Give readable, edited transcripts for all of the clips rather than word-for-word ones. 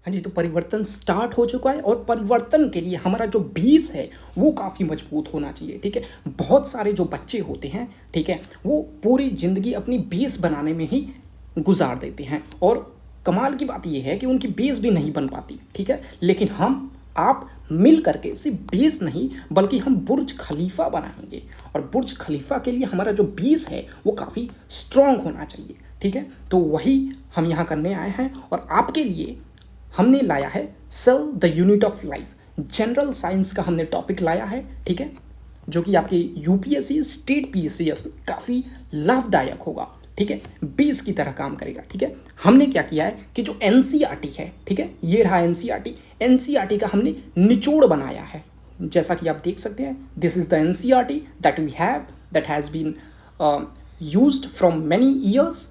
हाँ जी, तो परिवर्तन स्टार्ट हो चुका है और परिवर्तन के लिए हमारा जो बेस है वो काफ़ी मजबूत होना चाहिए। ठीक है, बहुत सारे जो बच्चे होते हैं, ठीक है, वो पूरी ज़िंदगी अपनी बेस बनाने में ही गुजार देते हैं और कमाल की बात यह है कि उनकी बेस भी नहीं बन पाती। ठीक है, लेकिन हम आप मिल करके सिर्फ बेस नहीं बल्कि हम बुर्ज खलीफा बनाएंगे और बुर्ज खलीफा के लिए हमारा जो बेस है वो काफ़ी स्ट्रांग होना चाहिए। ठीक है, तो वही हम यहाँ करने आए हैं और आपके लिए हमने लाया है cell the unit of life. General science का हमने टॉपिक लाया है, ठीक है, जो कि आपके यूपीएससी स्टेट पीसीएस में काफ़ी लाभदायक होगा। ठीक है, बेस की तरह काम करेगा। ठीक है, हमने क्या किया है कि जो एनसीईआरटी है, ठीक है, ये रहा एनसीईआरटी। एनसीईआरटी का हमने निचोड़ बनाया है, जैसा कि आप देख सकते हैं। This is the NCERT that we have that has been used from many years.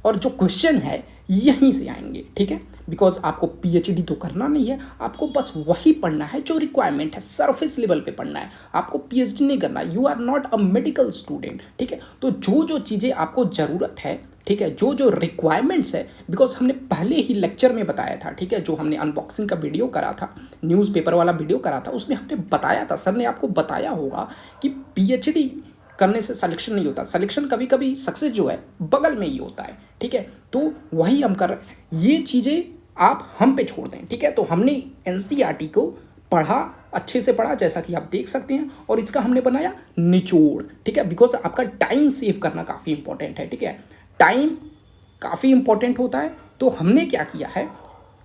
और जो क्वेश्चन है यहीं से आएंगे। ठीक है, बिकॉज आपको पीएचडी तो करना नहीं है, आपको बस वही पढ़ना है जो रिक्वायरमेंट है, सरफेस लेवल पे पढ़ना है, आपको पीएचडी नहीं करना। You are not a medical student. ठीक है, तो जो जो चीज़ें आपको ज़रूरत है, ठीक है, जो जो रिक्वायरमेंट्स है, बिकॉज हमने पहले ही लेक्चर में बताया था, ठीक है, जो हमने अनबॉक्सिंग का वीडियो करा था, न्यूज़पेपर वाला वीडियो करा था, उसमें हमने बताया था, सर ने आपको बताया होगा कि पीएचडी करने से सिलेक्शन नहीं होता। सिलेक्शन कभी कभी सक्सेस जो है बगल में ही होता है। ठीक है, तो वही हम कर रहे हैं। ये चीज़ें आप हम पे छोड़ दें। ठीक है, तो हमने एनसीईआरटी को पढ़ा, अच्छे से पढ़ा, जैसा कि आप देख सकते हैं, और इसका हमने बनाया निचोड़। ठीक है, बिकॉज आपका टाइम सेव करना काफ़ी इंपॉर्टेंट है। ठीक है, टाइम काफ़ी इंपॉर्टेंट होता है। तो हमने क्या किया है,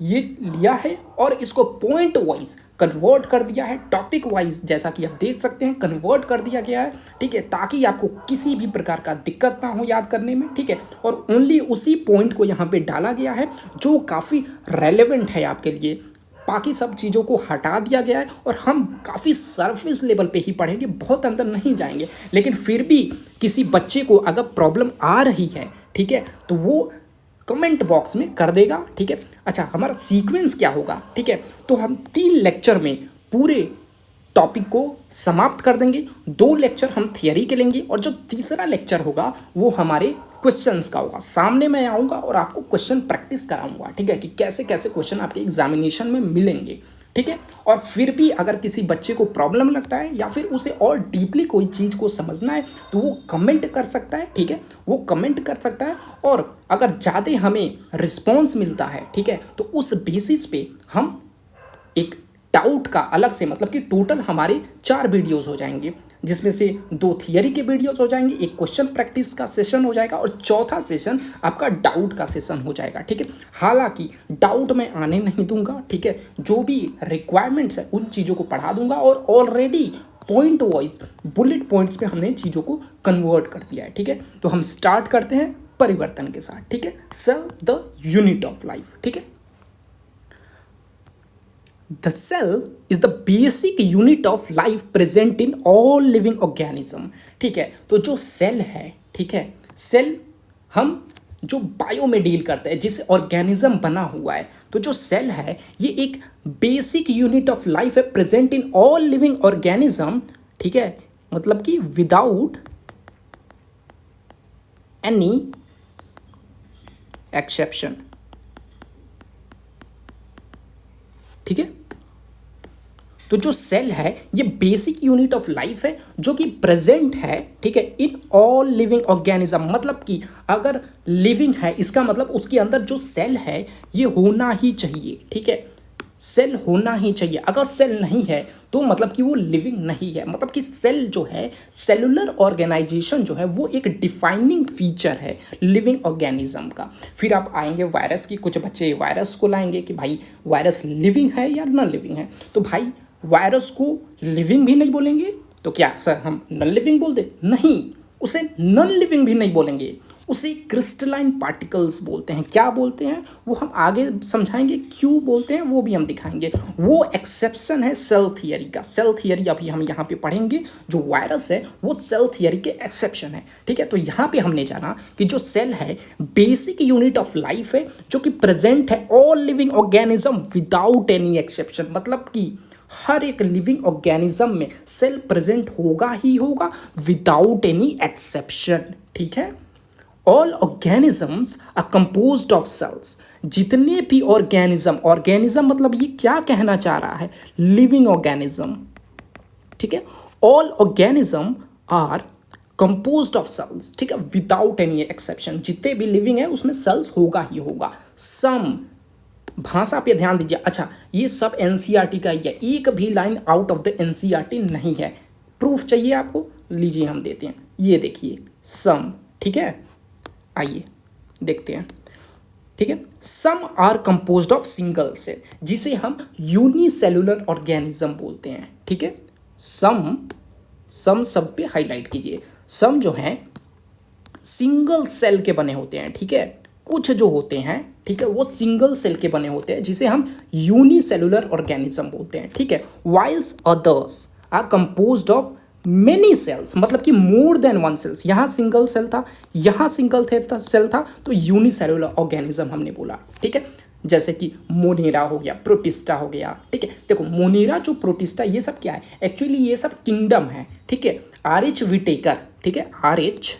ये लिया है और इसको पॉइंट वाइज कन्वर्ट कर दिया है, टॉपिक वाइज, जैसा कि आप देख सकते हैं, कन्वर्ट कर दिया गया है। ठीक है, ताकि आपको किसी भी प्रकार का दिक्कत ना हो याद करने में। ठीक है, और ओनली उसी पॉइंट को यहाँ पे डाला गया है जो काफ़ी रेलेवेंट है आपके लिए। बाकी सब चीज़ों को हटा दिया गया है और हम काफ़ी सरफेस लेवल पे ही पढ़ेंगे, बहुत अंदर नहीं जाएंगे। लेकिन फिर भी किसी बच्चे को अगर प्रॉब्लम आ रही है, ठीक है, तो वो कमेंट बॉक्स में कर देगा। ठीक है, अच्छा, हमारा सीक्वेंस क्या होगा, ठीक है, तो हम 3 लेक्चर में पूरे टॉपिक को समाप्त कर देंगे। 2 लेक्चर हम थियरी के लेंगे और जो तीसरा लेक्चर होगा वो हमारे क्वेश्चंस का होगा। सामने मैं आऊँगा और आपको क्वेश्चन प्रैक्टिस कराऊंगा। ठीक है, कि कैसे कैसे क्वेश्चन आपके एग्जामिनेशन में मिलेंगे। ठीक है, और फिर भी अगर किसी बच्चे को प्रॉब्लम लगता है या फिर उसे और डीपली कोई चीज़ को समझना है तो वो कमेंट कर सकता है। ठीक है, वो कमेंट कर सकता है और अगर ज़्यादा हमें रिस्पॉन्स मिलता है, ठीक है, तो उस बेसिस पे हम एक डाउट का अलग से, मतलब कि टोटल हमारे 4 वीडियोस हो जाएंगे, जिसमें से 2 थियरी के वीडियोस हो जाएंगे, एक क्वेश्चन प्रैक्टिस का सेशन हो जाएगा और चौथा सेशन आपका डाउट का सेशन हो जाएगा। ठीक है, हालांकि डाउट मैं आने नहीं दूंगा। ठीक है, जो भी रिक्वायरमेंट्स है उन चीज़ों को पढ़ा दूंगा और already point wise bullet points में हमने चीज़ों को कन्वर्ट कर दिया है। ठीक है, तो हम स्टार्ट करते हैं परिवर्तन के साथ। ठीक है, cell the unit of life. ठीक है, The cell is the basic unit of life present in all living organism। ठीक है, तो जो सेल है, ठीक है, सेल हम जो बायो में डील करते हैं, जिससे ऑर्गेनिज्म बना हुआ है, तो जो सेल है ये एक बेसिक यूनिट ऑफ लाइफ है, present in all living organism. ठीक है, मतलब कि विदाउट एनी एक्सेप्शन। ठीक है, तो जो सेल है ये बेसिक यूनिट ऑफ लाइफ है जो कि प्रेजेंट है, ठीक है, इन ऑल लिविंग ऑर्गेनिज्म। मतलब कि अगर लिविंग है इसका मतलब उसके अंदर जो सेल है ये होना ही चाहिए। ठीक है, सेल होना ही चाहिए। अगर सेल नहीं है तो मतलब कि वो लिविंग नहीं है। मतलब कि सेल जो है, सेलुलर ऑर्गेनाइजेशन जो है, वो एक डिफाइनिंग फीचर है लिविंग ऑर्गेनिज्म का। फिर आप आएंगे वायरस की, कुछ बच्चे वायरस को लाएंगे कि भाई वायरस लिविंग है या नॉन लिविंग है। तो भाई वायरस को लिविंग भी नहीं बोलेंगे तो क्या सर हम नॉन लिविंग बोल दे? नहीं, उसे नॉन लिविंग भी नहीं बोलेंगे, उसे क्रिस्टलाइन पार्टिकल्स बोलते हैं। क्या बोलते हैं वो हम आगे समझाएंगे, क्यों बोलते हैं वो भी हम दिखाएंगे। वो एक्सेप्शन है सेल थियरी का। सेल थियरी अभी हम यहाँ पे पढ़ेंगे। जो वायरस है वो सेल थियरी के एक्सेप्शन है। ठीक है, तो यहाँ पे हमने जाना कि जो सेल है बेसिक यूनिट ऑफ लाइफ है जो कि प्रेजेंट है all living organism without any exception. मतलब कि हर एक लिविंग ऑर्गेनिज्म में सेल प्रेजेंट होगा ही होगा विदाउट एनी एक्सेप्शन। ठीक है, all organisms are composed of cells. जितने भी ऑर्गेनिज्म, ऑर्गेनिज्म मतलब ये क्या कहना चाह रहा है, लिविंग ऑर्गेनिज्म, ठीक है। All organism are composed of cells, ठीक है, विदाउट एनी एक्सेप्शन। जितने भी लिविंग है उसमें सेल्स होगा ही होगा। सम, भाषा पे ध्यान दीजिए। अच्छा, ये सब एनसीईआरटी का ही है, एक भी line out of the NCERT नहीं है। प्रूफ चाहिए आपको, लीजिए हम देते हैं। ये देखिए सम, ठीक है, आइए देखते हैं, ठीक है। Some are composed of single cell, जिसे हम यूनिसेलुलर ऑर्गेनिज्म बोलते हैं, ठीक है। सम, सम सब पे हाईलाइट कीजिए। सम जो है सिंगल सेल के बने होते हैं, ठीक है। कुछ जो होते हैं, ठीक है, वो सिंगल सेल के बने होते हैं, जिसे हम यूनिसेलुलर ऑर्गेनिज्म बोलते हैं, ठीक है। Whiles others are composed of many cells, मतलब कि मोर देन वन सेल्स। यहाँ सिंगल सेल था, यहाँ सिंगल सेल था, तो यूनिसेलुलर ऑर्गेनिज्म हमने बोला, ठीक है। जैसे कि मोनेरा हो गया, प्रोटिस्टा हो गया, ठीक है। देखो मोनेरा जो प्रोटिस्टा, ये सब क्या है, एक्चुअली ये सब किंगडम है, ठीक है। आर.एच. विटेकर, ठीक है, आर.एच.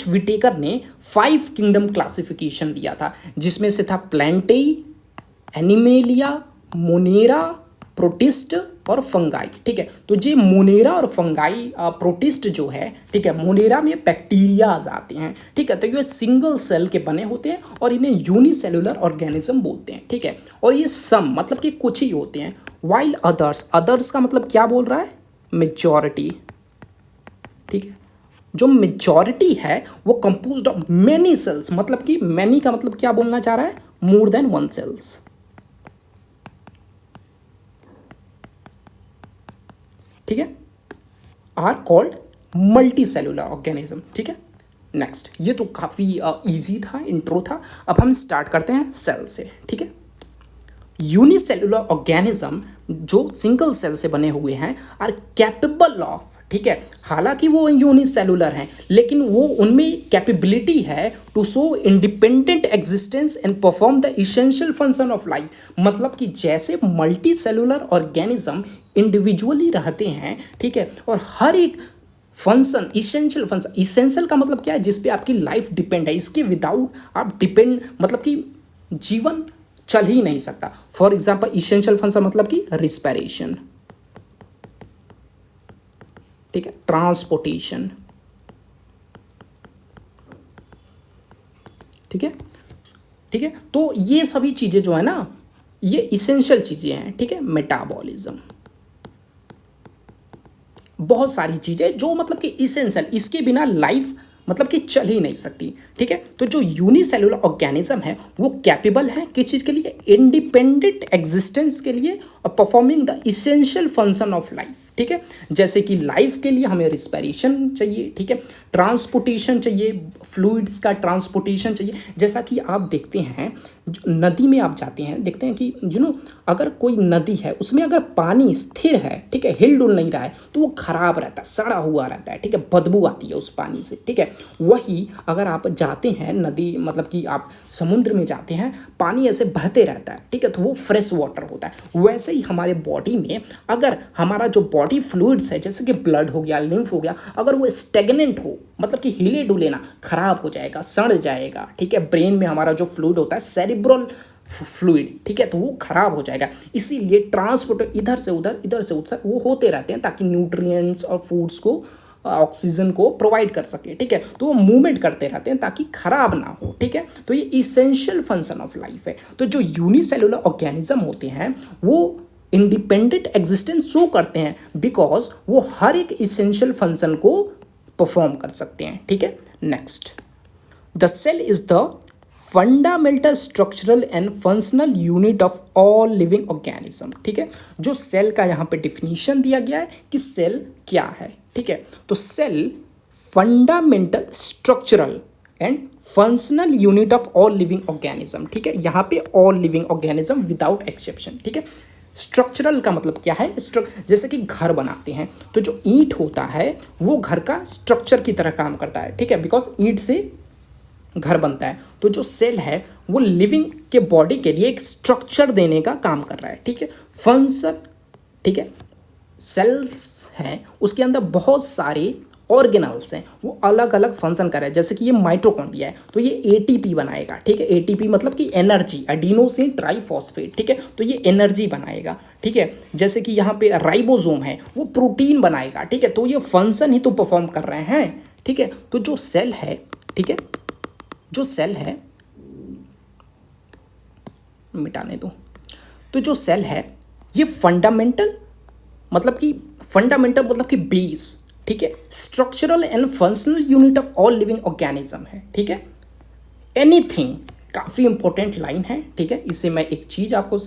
विटेकर ने 5 किंगडम क्लासिफिकेशन दिया था, जिसमें से था प्लेंटेई, एनिमेलिया, मोनेरा, प्रोटिस्ट और फंगाई, ठीक है। तो ये मोनेरा और फंगाई, प्रोटिस्ट जो है, ठीक है, मोनेरा में बैक्टीरियाज आते हैं, ठीक है। तो ये सिंगल सेल के बने होते हैं और इन्हें यूनिसेलुलर ऑर्गेनिज्म बोलते हैं, ठीक है। और ये सम मतलब कि कुछ ही होते हैं। वाइल अदर्स, अदर्स का मतलब क्या बोल रहा है, मेजॉरिटी, ठीक है। जो मेजॉरिटी है वो कंपोज्ड ऑफ मेनी सेल्स, मतलब कि मैनी का मतलब क्या बोलना चाह रहा है, मोर देन वन सेल्स, ठीक है। Are called multicellular organism, ठीक है। नेक्स्ट, ये तो काफ़ी इजी था, इंट्रो था। अब हम स्टार्ट करते हैं सेल से, ठीक है। यूनिसेलुलर ऑर्गेनिज्म जो सिंगल सेल से बने हुए हैं आर कैपेबल ऑफ, ठीक है, हालांकि वो यूनिसेलुलर हैं, लेकिन वो उनमें कैपेबिलिटी है to show independent existence and perform the essential function of life. मतलब कि जैसे मल्टी सेलुलर ऑर्गेनिज्म इंडिविजुअली रहते हैं, ठीक है, और हर एक फंक्शन, इसेंशियल फंक्शन, इसेंशियल का मतलब क्या है, जिस पे आपकी लाइफ डिपेंड है, इसके विदाउट आप डिपेंड, मतलब कि जीवन चल ही नहीं सकता। फॉर एग्जाम्पल इसेंशियल फंक्शन मतलब कि रिस्पिरेशन, ठीक है, ट्रांसपोर्टेशन, ठीक है, ठीक है। तो ये सभी चीजें जो है ना, ये इसेंशियल चीजें हैं, ठीक है। मेटाबॉलिज्म, बहुत सारी चीजें जो मतलब कि इसेंशियल, इसके बिना लाइफ मतलब कि चल ही नहीं सकती, ठीक है। तो जो यूनिसेलुलर ऑर्गेनिज्म है वो कैपेबल है किस चीज़ के लिए, इंडिपेंडेंट एग्जिस्टेंस के लिए और performing the essential function of life, ठीक है। जैसे कि लाइफ के लिए हमें रिस्पिरेशन चाहिए, ठीक है, ट्रांसपोर्टेशन चाहिए, फ्लूइड्स का ट्रांसपोर्टेशन चाहिए। जैसा कि आप देखते हैं नदी में आप जाते हैं, देखते हैं कि अगर कोई नदी है उसमें अगर पानी स्थिर है, ठीक है, हिल डुल नहीं रहा है, तो वो खराब रहता है, सड़ा हुआ रहता है, ठीक है, बदबू आती है उस पानी से, ठीक है। वही अगर आप जाते हैं नदी, मतलब कि आप समुद्र में जाते हैं, पानी ऐसे बहते रहता है, ठीक है, तो वो फ्रेश वाटर होता है। वैसे ही हमारे बॉडी में अगर हमारा जो बॉडी फ्लूइड्स है, जैसे कि ब्लड हो गया, लिम्फ हो गया, अगर वो स्टेगनेंट हो, मतलब कि हिले डुले ना, खराब हो जाएगा, सड़ जाएगा, ठीक है। ब्रेन में हमारा जो फ्लूइड होता है सेरिब्रल फ्लूइड, ठीक है, तो वो खराब हो जाएगा। इसीलिए ट्रांसपोर्ट इधर से उधर वो होते रहते हैं, ताकि न्यूट्रिएंट्स और फूड्स को, ऑक्सीजन को प्रोवाइड कर सके, ठीक है। तो वो मूवमेंट करते रहते हैं ताकि खराब ना हो, ठीक है। तो ये इसेंशियल फंक्शन ऑफ लाइफ है। तो जो यूनिसेलुलर ऑर्गेनिज्म होते हैं वो इंडिपेंडेंट एग्जिस्टेंस शो करते हैं, बिकॉज वो हर एक इसेंशियल फंक्शन को परफॉर्म कर सकते हैं, ठीक है। Next, the cell is the fundamental structural and functional unit of all living organism, ठीक है। जो सेल का यहाँ पे डिफिनीशन दिया गया है कि सेल क्या है, ठीक है। तो cell fundamental structural and functional unit of all living organism, ठीक है। यहाँ पे all living organism without exception, ठीक है। स्ट्रक्चरल का मतलब क्या है, जैसे कि घर बनाते हैं तो जो ईंट होता है वो घर का स्ट्रक्चर की तरह काम करता है, ठीक है, बिकॉज ईंट से घर बनता है। तो जो सेल है वो लिविंग के बॉडी के लिए एक स्ट्रक्चर देने का काम कर रहा है, ठीक है। फंक्शन, ठीक है, सेल्स हैं उसके अंदर बहुत सारे ऑर्गेनल्स हैं, वो अलग अलग फंक्शन कर रहे हैं। जैसे कि ये माइटोकॉन्ड्रिया है तो ये एटीपी बनाएगा, ठीक है। एटीपी मतलब कि एनर्जी, एडिनोसिन ट्राइफॉस्फेट, ठीक है, तो ये एनर्जी बनाएगा, ठीक है। जैसे कि यहाँ पे राइबोसोम है वो प्रोटीन बनाएगा, ठीक है, तो ये फंक्शन ही तो परफॉर्म कर रहे हैं, ठीक है। तो जो सेल है, ठीक है, जो सेल है, मिटाने दो, तो जो सेल है ये फंडामेंटल मतलब कि बेस, ठीक है, structural and functional unit of all living organism है, ठीक है। एनीथिंग, काफ़ी इंपॉर्टेंट लाइन है, ठीक है, इससे मैं एक चीज़ आपको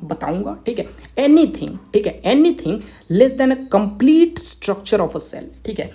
बताऊंगा, ठीक है। एनीथिंग, ठीक है, anything less than a complete structure of a cell, ठीक है।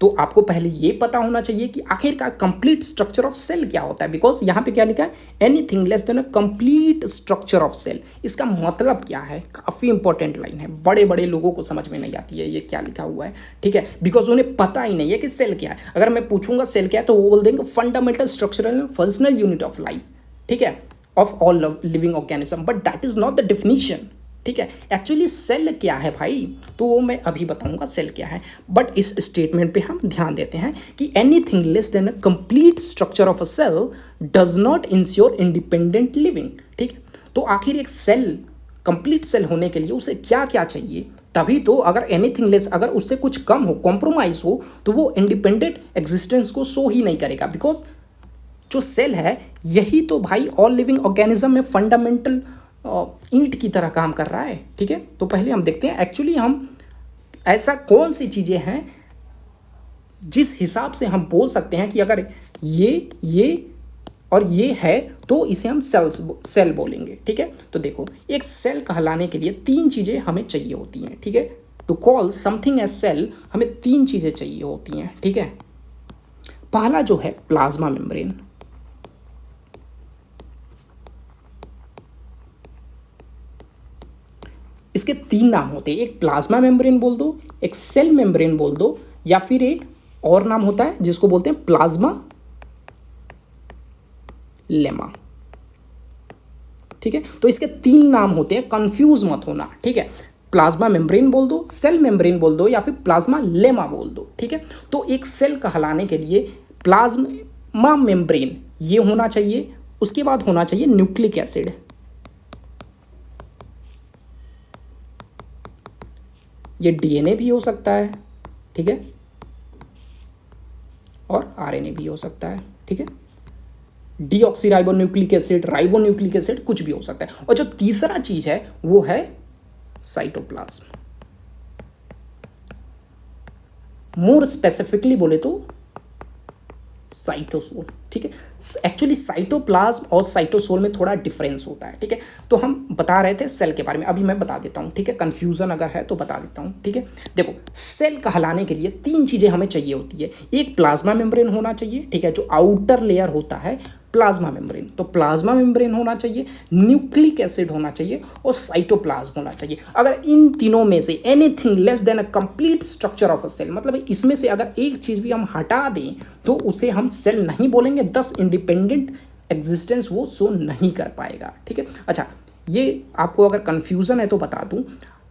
तो आपको पहले ये पता होना चाहिए कि आखिरकार कंप्लीट स्ट्रक्चर ऑफ सेल क्या होता है, बिकॉज यहाँ पे क्या लिखा है, anything less than a complete structure of cell. इसका मतलब क्या है, काफ़ी इंपॉर्टेंट लाइन है, बड़े बड़े लोगों को समझ में नहीं आती है ये क्या लिखा हुआ है, ठीक है, बिकॉज उन्हें पता ही नहीं है कि सेल क्या है। अगर मैं पूछूंगा सेल क्या है तो वो बोल देंगे fundamental structural and functional unit of life, ठीक है, of all living organism, but that is not the definition, ठीक है। एक्चुअली सेल क्या है भाई, तो वो मैं अभी बताऊंगा सेल क्या है, बट इस स्टेटमेंट पे हम ध्यान देते हैं कि anything less than a complete structure of a cell does not ensure independent living, ठीक है। तो आखिर एक सेल कंप्लीट सेल होने के लिए उसे क्या क्या चाहिए, तभी तो अगर एनीथिंग लेस, अगर उससे कुछ कम हो, कॉम्प्रोमाइज हो, तो वो इंडिपेंडेंट एग्जिस्टेंस को शो ही नहीं करेगा, बिकॉज जो सेल है यही तो भाई ऑल लिविंग ऑर्गेनिज्म में फंडामेंटल ईंट की तरह काम कर रहा है, ठीक है। तो पहले हम देखते हैं एक्चुअली हम ऐसा कौन सी चीज़ें हैं जिस हिसाब से हम बोल सकते हैं कि अगर ये और ये है तो इसे हम सेल बोलेंगे, ठीक है। तो देखो एक सेल कहलाने के लिए तीन चीज़ें हमें चाहिए होती हैं, ठीक है। To call something as cell हमें तीन चीज़ें चाहिए होती हैं, ठीक है। पहला जो है प्लाज्मा मेम्ब्रेन, इसके तीन नाम होते हैं, एक प्लाज्मा मेम्ब्रेन बोल दो, एक सेल मेम्ब्रेन बोल दो, या फिर एक और नाम होता है जिसको बोलते हैं प्लाज्मा लेमा, ठीक है। तो इसके तीन नाम होते हैं, कंफ्यूज मत होना, ठीक है। प्लाज्मा मेम्ब्रेन बोल दो, सेल मेम्ब्रेन बोल दो, या फिर प्लाज्मा लेमा बोल दो, ठीक है। तो एक सेल कहलाने के लिए प्लाज्मा मेम्ब्रेन ये होना चाहिए, उसके बाद होना चाहिए न्यूक्लिक एसिड, ये डीएनए भी हो सकता है, ठीक है, और आरएनए भी हो सकता है, ठीक है। डीऑक्सीराइबोन्यूक्लिक एसिड, राइबोन्यूक्लिक एसिड, कुछ भी हो सकता है। और जो तीसरा चीज है वो है साइटोप्लाज्म, मोर स्पेसिफिकली बोले तो साइटोसोल, ठीक है। एक्चुअली साइटोप्लाज्म और साइटोसोल में थोड़ा डिफरेंस होता है, ठीक है। तो हम बता रहे थे सेल के बारे में, अभी मैं बता देता हूँ, ठीक है। कंफ्यूजन अगर है तो बता देता हूँ, ठीक है। देखो सेल कहलाने के लिए तीन चीज़ें हमें चाहिए होती है, एक प्लाज्मा मेम्ब्रेन होना चाहिए, ठीक है, जो आउटर लेयर होता है प्लाज्मा मेम्ब्रेन, तो प्लाज्मा मेम्ब्रेन होना चाहिए, न्यूक्लिक एसिड होना चाहिए और साइटोप्लाज्म होना चाहिए। अगर इन तीनों में से anything less than a complete structure of a cell, मतलब इसमें से अगर एक चीज़ भी हम हटा दें तो उसे हम सेल नहीं बोलेंगे, दस इंडिपेंडेंट एग्जिस्टेंस वो शो नहीं कर पाएगा, ठीक है। अच्छा, ये आपको अगर कन्फ्यूज़न है तो बता दूँ,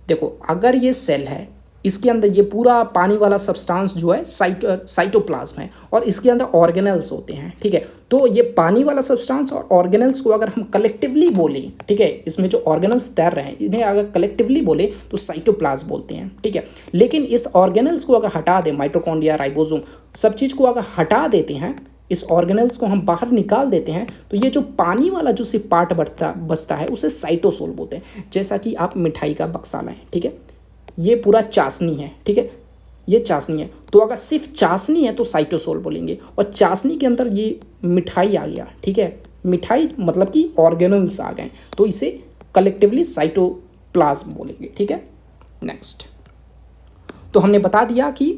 देखो अगर ये सेल है, इसके अंदर ये पूरा पानी वाला सब्सटेंस जो है साइटोप्लाज्म है, और इसके अंदर ऑर्गेनल्स होते हैं, ठीक है। तो ये पानी वाला सब्सटेंस और ऑर्गेनल्स को अगर हम कलेक्टिवली बोले, ठीक है, इसमें जो ऑर्गेनल्स तैर रहे हैं इन्हें अगर कलेक्टिवली बोले तो साइटोप्लाज्म बोलते हैं, ठीक है। लेकिन इस ऑर्गेनल्स को अगर हटा दें, माइटोकॉन्ड्रिया, राइबोसोम, सब चीज़ को अगर हटा देते हैं, इस ऑर्गेनल्स को हम बाहर निकाल देते हैं, तो ये जो पानी वाला जो सिर्फ पार्ट बचता है उसे साइटोसोल बोलते हैं। जैसा कि आप मिठाई का बक्सा लाएं, ठीक है, ये पूरा चाशनी है, ठीक है, ये चाशनी है, तो अगर सिर्फ चाशनी है तो साइटोसोल बोलेंगे, और चाशनी के अंदर ये मिठाई आ गया, ठीक है, मिठाई मतलब कि ऑर्गेनल्स आ गए, तो इसे कलेक्टिवली साइटोप्लाज्म बोलेंगे, ठीक है। नेक्स्ट, तो हमने बता दिया कि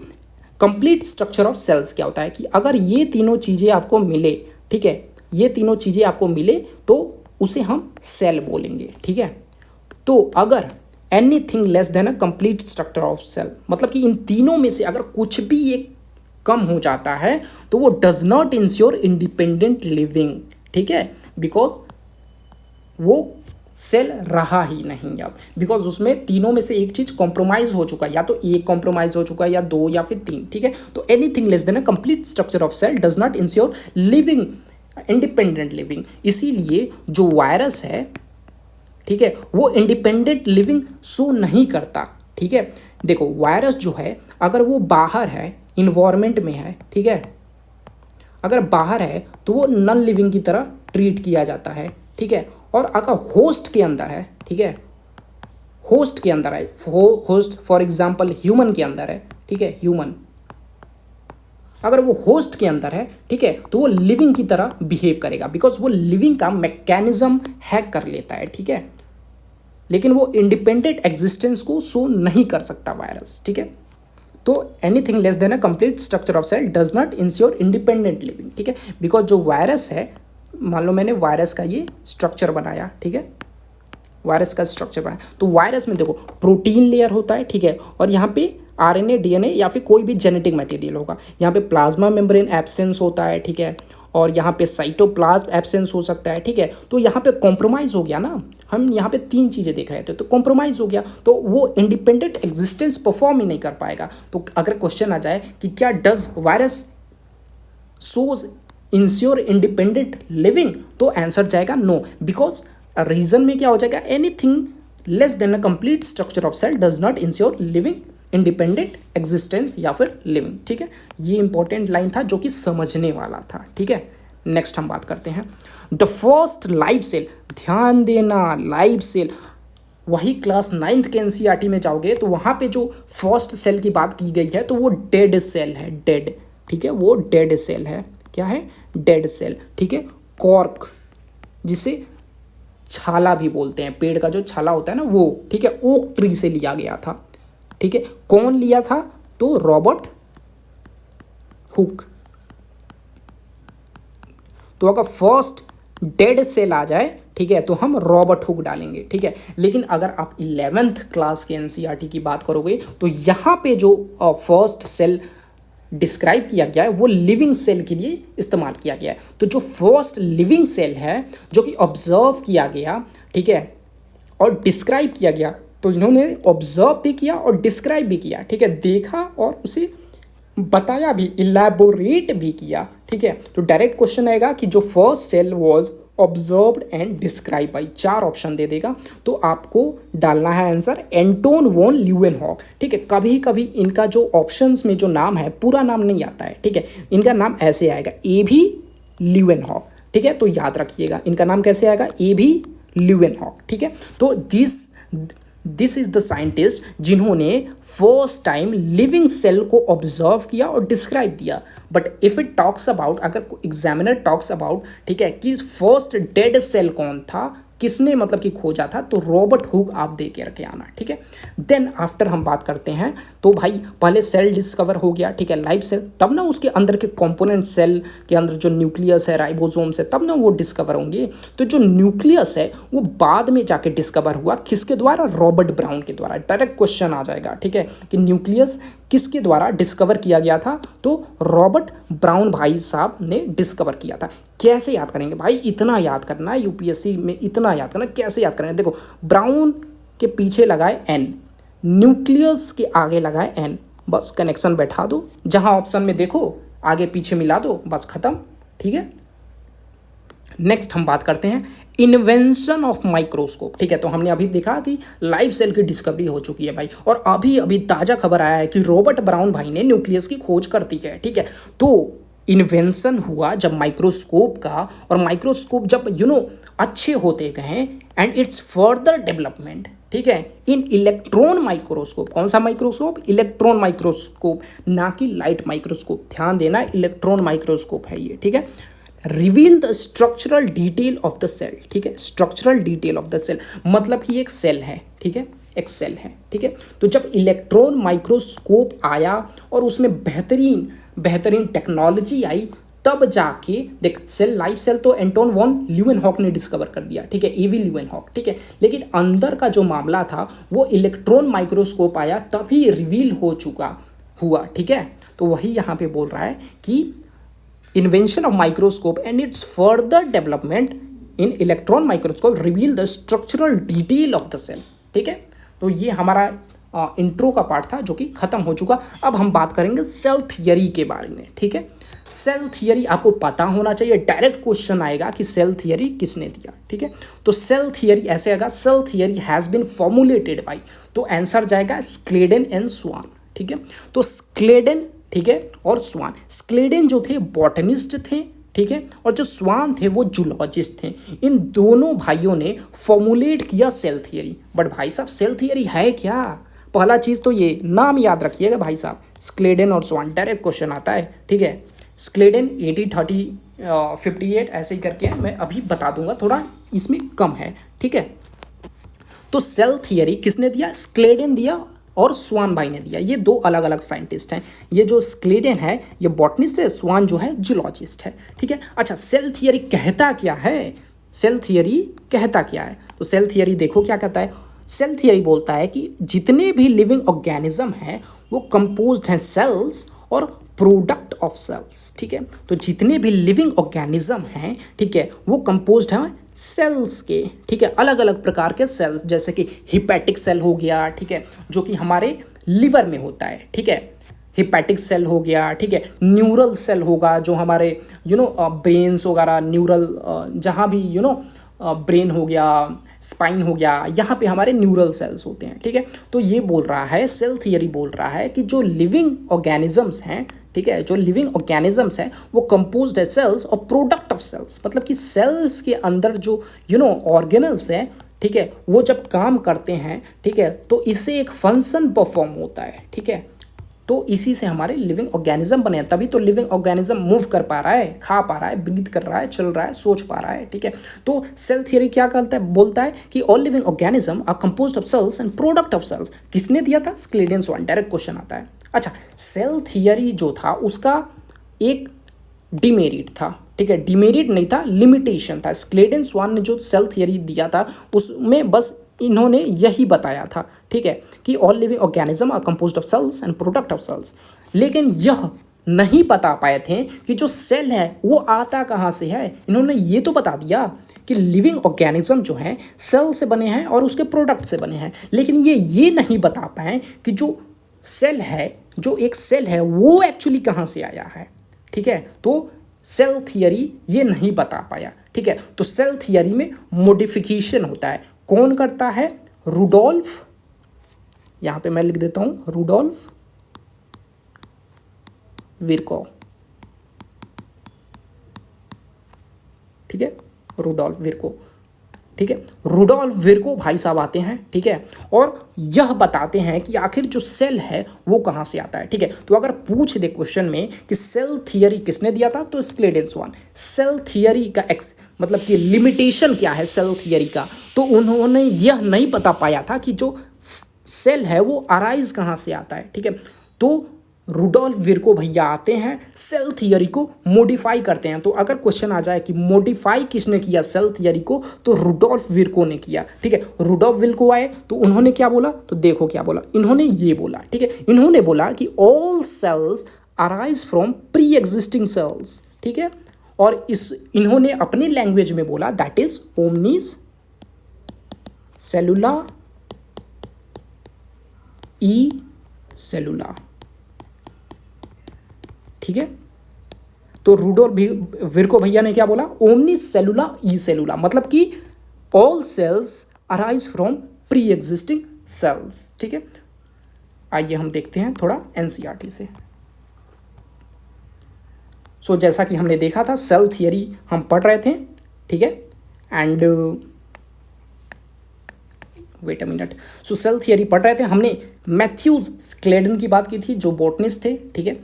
कंप्लीट स्ट्रक्चर ऑफ सेल्स क्या होता है, कि अगर ये तीनों चीज़ें आपको मिले, ठीक है, ये तीनों चीज़ें आपको मिले तो उसे हम सेल बोलेंगे, ठीक है। तो अगर anything less than a complete structure of cell, मतलब कि इन तीनों में से अगर कुछ भी एक कम हो जाता है तो वो does not ensure independent living, ठीक है, बिकॉज वो सेल रहा ही नहीं अब, बिकॉज उसमें तीनों में से एक चीज कॉम्प्रोमाइज हो चुका है, या तो एक कॉम्प्रोमाइज हो चुका है या दो या फिर तीन, ठीक है। तो anything less than a complete structure of cell does not ensure living, independent living. इसीलिए जो वायरस है, ठीक है, वो इंडिपेंडेंट लिविंग शो नहीं करता, ठीक है। देखो वायरस जो है अगर वो बाहर है, इन्वायरमेंट में है, ठीक है, अगर बाहर है तो वो नॉन लिविंग की तरह ट्रीट किया जाता है, ठीक है। और अगर होस्ट के अंदर है, ठीक है, होस्ट के अंदर है, होस्ट फॉर एग्जांपल ह्यूमन के अंदर है, ठीक है, ह्यूमन अगर वो होस्ट के अंदर है, ठीक है, तो वो लिविंग की तरह बिहेव करेगा, बिकॉज वो लिविंग का मैकेनिज्म हैक कर लेता है, ठीक है। लेकिन वो इंडिपेंडेंट एग्जिस्टेंस को शो नहीं कर सकता वायरस, ठीक है। तो anything less than a complete structure of cell does not ensure independent living, ठीक है। बिकॉज जो वायरस है, मान लो मैंने वायरस का ये स्ट्रक्चर बनाया, ठीक है, वायरस का स्ट्रक्चर बनाया, तो वायरस में देखो प्रोटीन लेयर होता है, ठीक है, और यहाँ पे आरएनए, डीएनए या फिर कोई भी जेनेटिक मटेरियल होगा। यहाँ पे प्लाज्मा मेम्ब्रेन एब्सेंस होता है, ठीक है, और यहाँ पे साइटोप्लाज्म एब्सेंस हो सकता है, ठीक है। तो यहाँ पे कॉम्प्रोमाइज़ हो गया ना, हम यहाँ पे तीन चीज़ें देख रहे थे, तो कॉम्प्रोमाइज़ हो गया, तो वो इंडिपेंडेंट एग्जिस्टेंस परफॉर्म ही नहीं कर पाएगा। तो अगर क्वेश्चन आ जाए कि क्या does virus shows ensure independent living, तो आंसर जाएगा नो, बिकॉज रीजन में क्या हो जाएगा, anything less than a complete structure of cell does not ensure living, independent existence या फिर लिविंग, ठीक है। ये इंपॉर्टेंट लाइन था जो कि समझने वाला था, ठीक है। नेक्स्ट हम बात करते हैं द फर्स्ट लाइव सेल। ध्यान देना, लाइव सेल, वही क्लास 9th के एनसीईआरटी में जाओगे तो वहाँ पे जो फर्स्ट सेल की बात की गई है तो वो डेड सेल है, डेड, ठीक है, वो डेड सेल है। क्या है? डेड सेल, ठीक है। कॉर्क, जिसे छाला भी बोलते हैं, पेड़ का जो छाला होता है ना वो, ठीक है, ओक ट्री से लिया गया था, ठीक है। कौन लिया था? तो रॉबर्ट हुक। तो अगर फर्स्ट डेड सेल आ जाए, ठीक है, तो हम रॉबर्ट हुक डालेंगे, ठीक है। लेकिन अगर आप 11th क्लास के एनसीईआरटी की बात करोगे तो यहाँ पे जो फर्स्ट सेल डिस्क्राइब किया गया है वो लिविंग सेल के लिए इस्तेमाल किया गया है। तो जो फर्स्ट लिविंग सेल है जो कि ऑब्जर्व किया गया, ठीक है, और डिस्क्राइब किया गया, तो इन्होंने ऑब्जर्व भी किया और डिस्क्राइब भी किया, ठीक है, देखा और उसे बताया भी, इलैबोरेट भी किया, ठीक है। तो डायरेक्ट क्वेश्चन आएगा कि जो first cell was observed and describe by, 4 option दे देगा, तो आपको डालना है आंसर एंटोन वॉन ल्यूवेनहॉक, ठीक है। कभी कभी इनका जो ऑप्शंस में जो नाम है पूरा नाम नहीं आता है, ठीक है, इनका नाम ऐसे आएगा, ए भी ल्यूवेनहॉक, ठीक है। तो याद रखिएगा इनका नाम कैसे आएगा, ए भी ल्यूवेनहॉक, ठीक है। तो दिस इज द साइंटिस्ट जिन्होंने फर्स्ट टाइम लिविंग सेल को ऑब्जर्व किया और डिस्क्राइब दिया। But if it talks about, अगर एग्जामिनर टॉक्स अबाउट, ठीक है, कि फर्स्ट डेड सेल कौन था, किसने मतलब कि खोजा था, तो रॉबर्ट हुक आप दे के रखे आना, ठीक है। देन आफ्टर हम बात करते हैं, तो भाई पहले सेल डिस्कवर हो गया, ठीक है, लाइव सेल, तब ना उसके अंदर के कंपोनेंट, सेल के अंदर जो न्यूक्लियस है, राइबोसोम्स है, तब ना वो डिस्कवर होंगे। तो जो न्यूक्लियस है वो बाद में जाके डिस्कवर हुआ, किसके द्वारा? रॉबर्ट ब्राउन के द्वारा। डायरेक्ट क्वेश्चन आ जाएगा, ठीक है, कि न्यूक्लियस किसके द्वारा डिस्कवर किया गया था, तो रॉबर्ट ब्राउन भाई साहब ने डिस्कवर किया था। कैसे याद करेंगे भाई, इतना याद करना है यूपीएससी में, इतना याद करना, कैसे याद करेंगे? देखो, ब्राउन के पीछे लगाए एन, न्यूक्लियस के आगे लगाए एन, बस कनेक्शन बैठा दो, जहां ऑप्शन में देखो आगे पीछे मिला दो, बस खत्म, ठीक है। नेक्स्ट हम बात करते हैं इन्वेंशन ऑफ माइक्रोस्कोप, ठीक है। तो हमने अभी देखा कि लाइव सेल की डिस्कवरी हो चुकी है भाई, और अभी अभी ताज़ा खबर आया है कि रॉबर्ट ब्राउन भाई ने न्यूक्लियस की खोज कर दी है, ठीक है। तो इन्वेंशन हुआ जब माइक्रोस्कोप का, और माइक्रोस्कोप जब अच्छे होते गए एंड इट्स फर्दर डेवलपमेंट, ठीक है, इन इलेक्ट्रॉन माइक्रोस्कोप। कौन सा माइक्रोस्कोप? इलेक्ट्रॉन माइक्रोस्कोप, ना कि लाइट माइक्रोस्कोप। ध्यान देना, इलेक्ट्रॉन माइक्रोस्कोप है ये, ठीक है। Reveal the structural detail of the cell, ठीक है, structural detail of the cell मतलब कि एक सेल है, ठीक है, एक सेल है, ठीक है। तो जब इलेक्ट्रॉन माइक्रोस्कोप आया और उसमें बेहतरीन टेक्नोलॉजी आई, तब जाके देख, सेल, लाइव सेल तो एंटोन वॉन ल्यूवेनहॉक ने डिस्कवर कर दिया, ठीक है, एवी ल्यूवेनहॉक, ठीक है। लेकिन अंदर का जो मामला था वो इलेक्ट्रॉन माइक्रोस्कोप आया तभी रिवील हुआ, ठीक है। तो वही यहाँ पे बोल रहा है कि invention of microscope and its further development in electron microscope reveal the structural detail of the cell. ठीक है, तो ये हमारा इंट्रो का पार्ट था जो कि खत्म हो चुका। अब हम बात करेंगे सेल थियरी के बारे में। ठीक है, सेल थियरी आपको पता होना चाहिए, डायरेक्ट क्वेश्चन आएगा कि सेल थियरी किसने दिया। ठीक है, तो सेल थियरी ऐसे आएगा, cell theory has been formulated by, तो आंसर जाएगा स्क्लेडन एंड स्वान। ठीक है, तो स्क्लेडन, ठीक है, और स्वान। स्क्लेडन जो थे बॉटनिस्ट थे, ठीक है, और जो स्वान थे वो जूलॉजिस्ट थे। इन दोनों भाइयों ने फॉर्मुलेट किया सेल थियरी। बट भाई साहब सेल थियरी है क्या? पहला चीज़ तो ये नाम याद रखिएगा भाई साहब, स्क्लेडन और स्वान, डायरेक्ट क्वेश्चन आता है। ठीक है, स्क्लेडन 1830-58 ऐसे ही करके मैं अभी बता दूंगा, थोड़ा इसमें कम है। ठीक है, तो सेल थियरी किसने दिया? स्क्लेडन दिया और स्वान भाई ने दिया। ये दो अलग अलग साइंटिस्ट हैं। ये जो स्क्लेडन है ये बॉटनिस्ट है, स्वान जो है जूलॉजिस्ट है। ठीक है, अच्छा सेल थियरी कहता क्या है? सेल थियरी कहता क्या है? तो सेल थियरी देखो क्या कहता है। सेल थियरी बोलता है कि जितने भी लिविंग ऑर्गेनिज्म हैं वो कंपोज्ड हैं सेल्स और प्रोडक्ट ऑफ सेल्स। ठीक है, तो जितने भी लिविंग ऑर्गेनिज्म हैं, ठीक है, वो कंपोज्ड हैं सेल्स के। ठीक है, अलग अलग प्रकार के सेल्स, जैसे कि हिपैटिक सेल हो गया, ठीक है, जो कि हमारे लिवर में होता है। ठीक है, हिपैटिक सेल हो गया, ठीक है, न्यूरल सेल होगा जो हमारे ब्रेन्स वगैरह, न्यूरल जहाँ भी ब्रेन हो गया, स्पाइन हो गया, यहाँ पे हमारे न्यूरल सेल्स होते हैं। ठीक है, तो ये बोल रहा है, सेल थियरी बोल रहा है कि जो लिविंग ऑर्गेनिजम्स हैं, ठीक है, जो लिविंग ऑर्गेनिजम्स हैं वो कंपोज्ड है सेल्स और प्रोडक्ट ऑफ सेल्स। मतलब कि सेल्स के अंदर जो ऑर्गेनल्स हैं, ठीक है, वो जब काम करते हैं, ठीक है, तो इससे एक फंक्शन परफॉर्म होता है। ठीक है, तो इसी से हमारे लिविंग ऑर्गेनिज्म बने हैं, तभी तो लिविंग ऑर्गेनिज्म मूव कर पा रहा है, खा पा रहा है, ब्रीथ कर रहा है, चल रहा है, सोच पा रहा है। ठीक है, तो सेल थियरी क्या कहता है? बोलता है कि all living organism are composed of cells and product of cells. किसने दिया था? स्क्लेडन स्वान। डायरेक्ट क्वेश्चन आता है। अच्छा, सेल थियरी जो था उसका एक डिमेरिट था। ठीक है, डिमेरिट नहीं था, लिमिटेशन था। स्क्लेडन स्वान ने जो सेल थियरी दिया था उसमें बस इन्होंने यही बताया था, ठीक है, कि all living organism are composed of cells and product of cells. लेकिन यह नहीं बता पाए थे कि जो सेल है वो आता कहाँ से है। इन्होंने ये तो बता दिया कि लिविंग ऑर्गेनिज्म जो है सेल से बने हैं और उसके प्रोडक्ट से बने हैं, लेकिन ये नहीं बता पाए कि जो सेल है, जो एक सेल है, वो एक्चुअली कहाँ से आया है। ठीक है, तो सेल थियरी ये नहीं बता पाया। ठीक है, तो सेल थियरी में मॉडिफिकेशन होता है। कौन करता है? रुडोल्फ, यहां पे मैं लिख देता हूं, रुडोल्फ विर्को। ठीक है, रुडोल्फ विर्को। ठीक है, रुडोल्फ विर्को भाई साहब आते हैं। ठीक है, और यह बताते हैं कि आखिर जो सेल है वो कहाँ से आता है। ठीक है, तो अगर पूछ दे क्वेश्चन में कि सेल थियरी किसने दिया था, तो स्क्लेडन स्वान। सेल थियरी का मतलब कि लिमिटेशन क्या है सेल थियरी का, तो उन्होंने यह नहीं बता पाया था कि जो सेल है वो अराइज कहाँ से आता है। ठीक है, तो रुडोल्फ विर्को भैया आते हैं, सेल थियरी को मॉडिफाई करते हैं। तो अगर क्वेश्चन आ जाए कि मॉडिफाई किसने किया सेल थियरी को, तो रुडोल्फ विर्को ने किया। ठीक है, रुडोल्फ विर्को आए तो उन्होंने क्या बोला, तो देखो क्या बोला, इन्होंने ये बोला। ठीक है, इन्होंने बोला कि all cells arise from pre existing cells. ठीक है, और इन्होंने अपनी लैंग्वेज में बोला दैट इज ओमनीज सेलुला ई सेलुला। ठीक है, तो रुडोल्फ विर्को भैया ने क्या बोला? ओमनी सेलुला ई सेलुला, मतलब कि all cells arise from pre existing cells. ठीक है, आइए हम देखते हैं थोड़ा एनसीईआरटी से। सो जैसा कि हमने देखा था सेल थियरी हम पढ़ रहे थे। ठीक है, and wait a minute, so cell theory पढ़ रहे थे, हमने मैथ्यूज स्क्लेडन की बात की थी जो बॉटनिस्ट थे। ठीक है,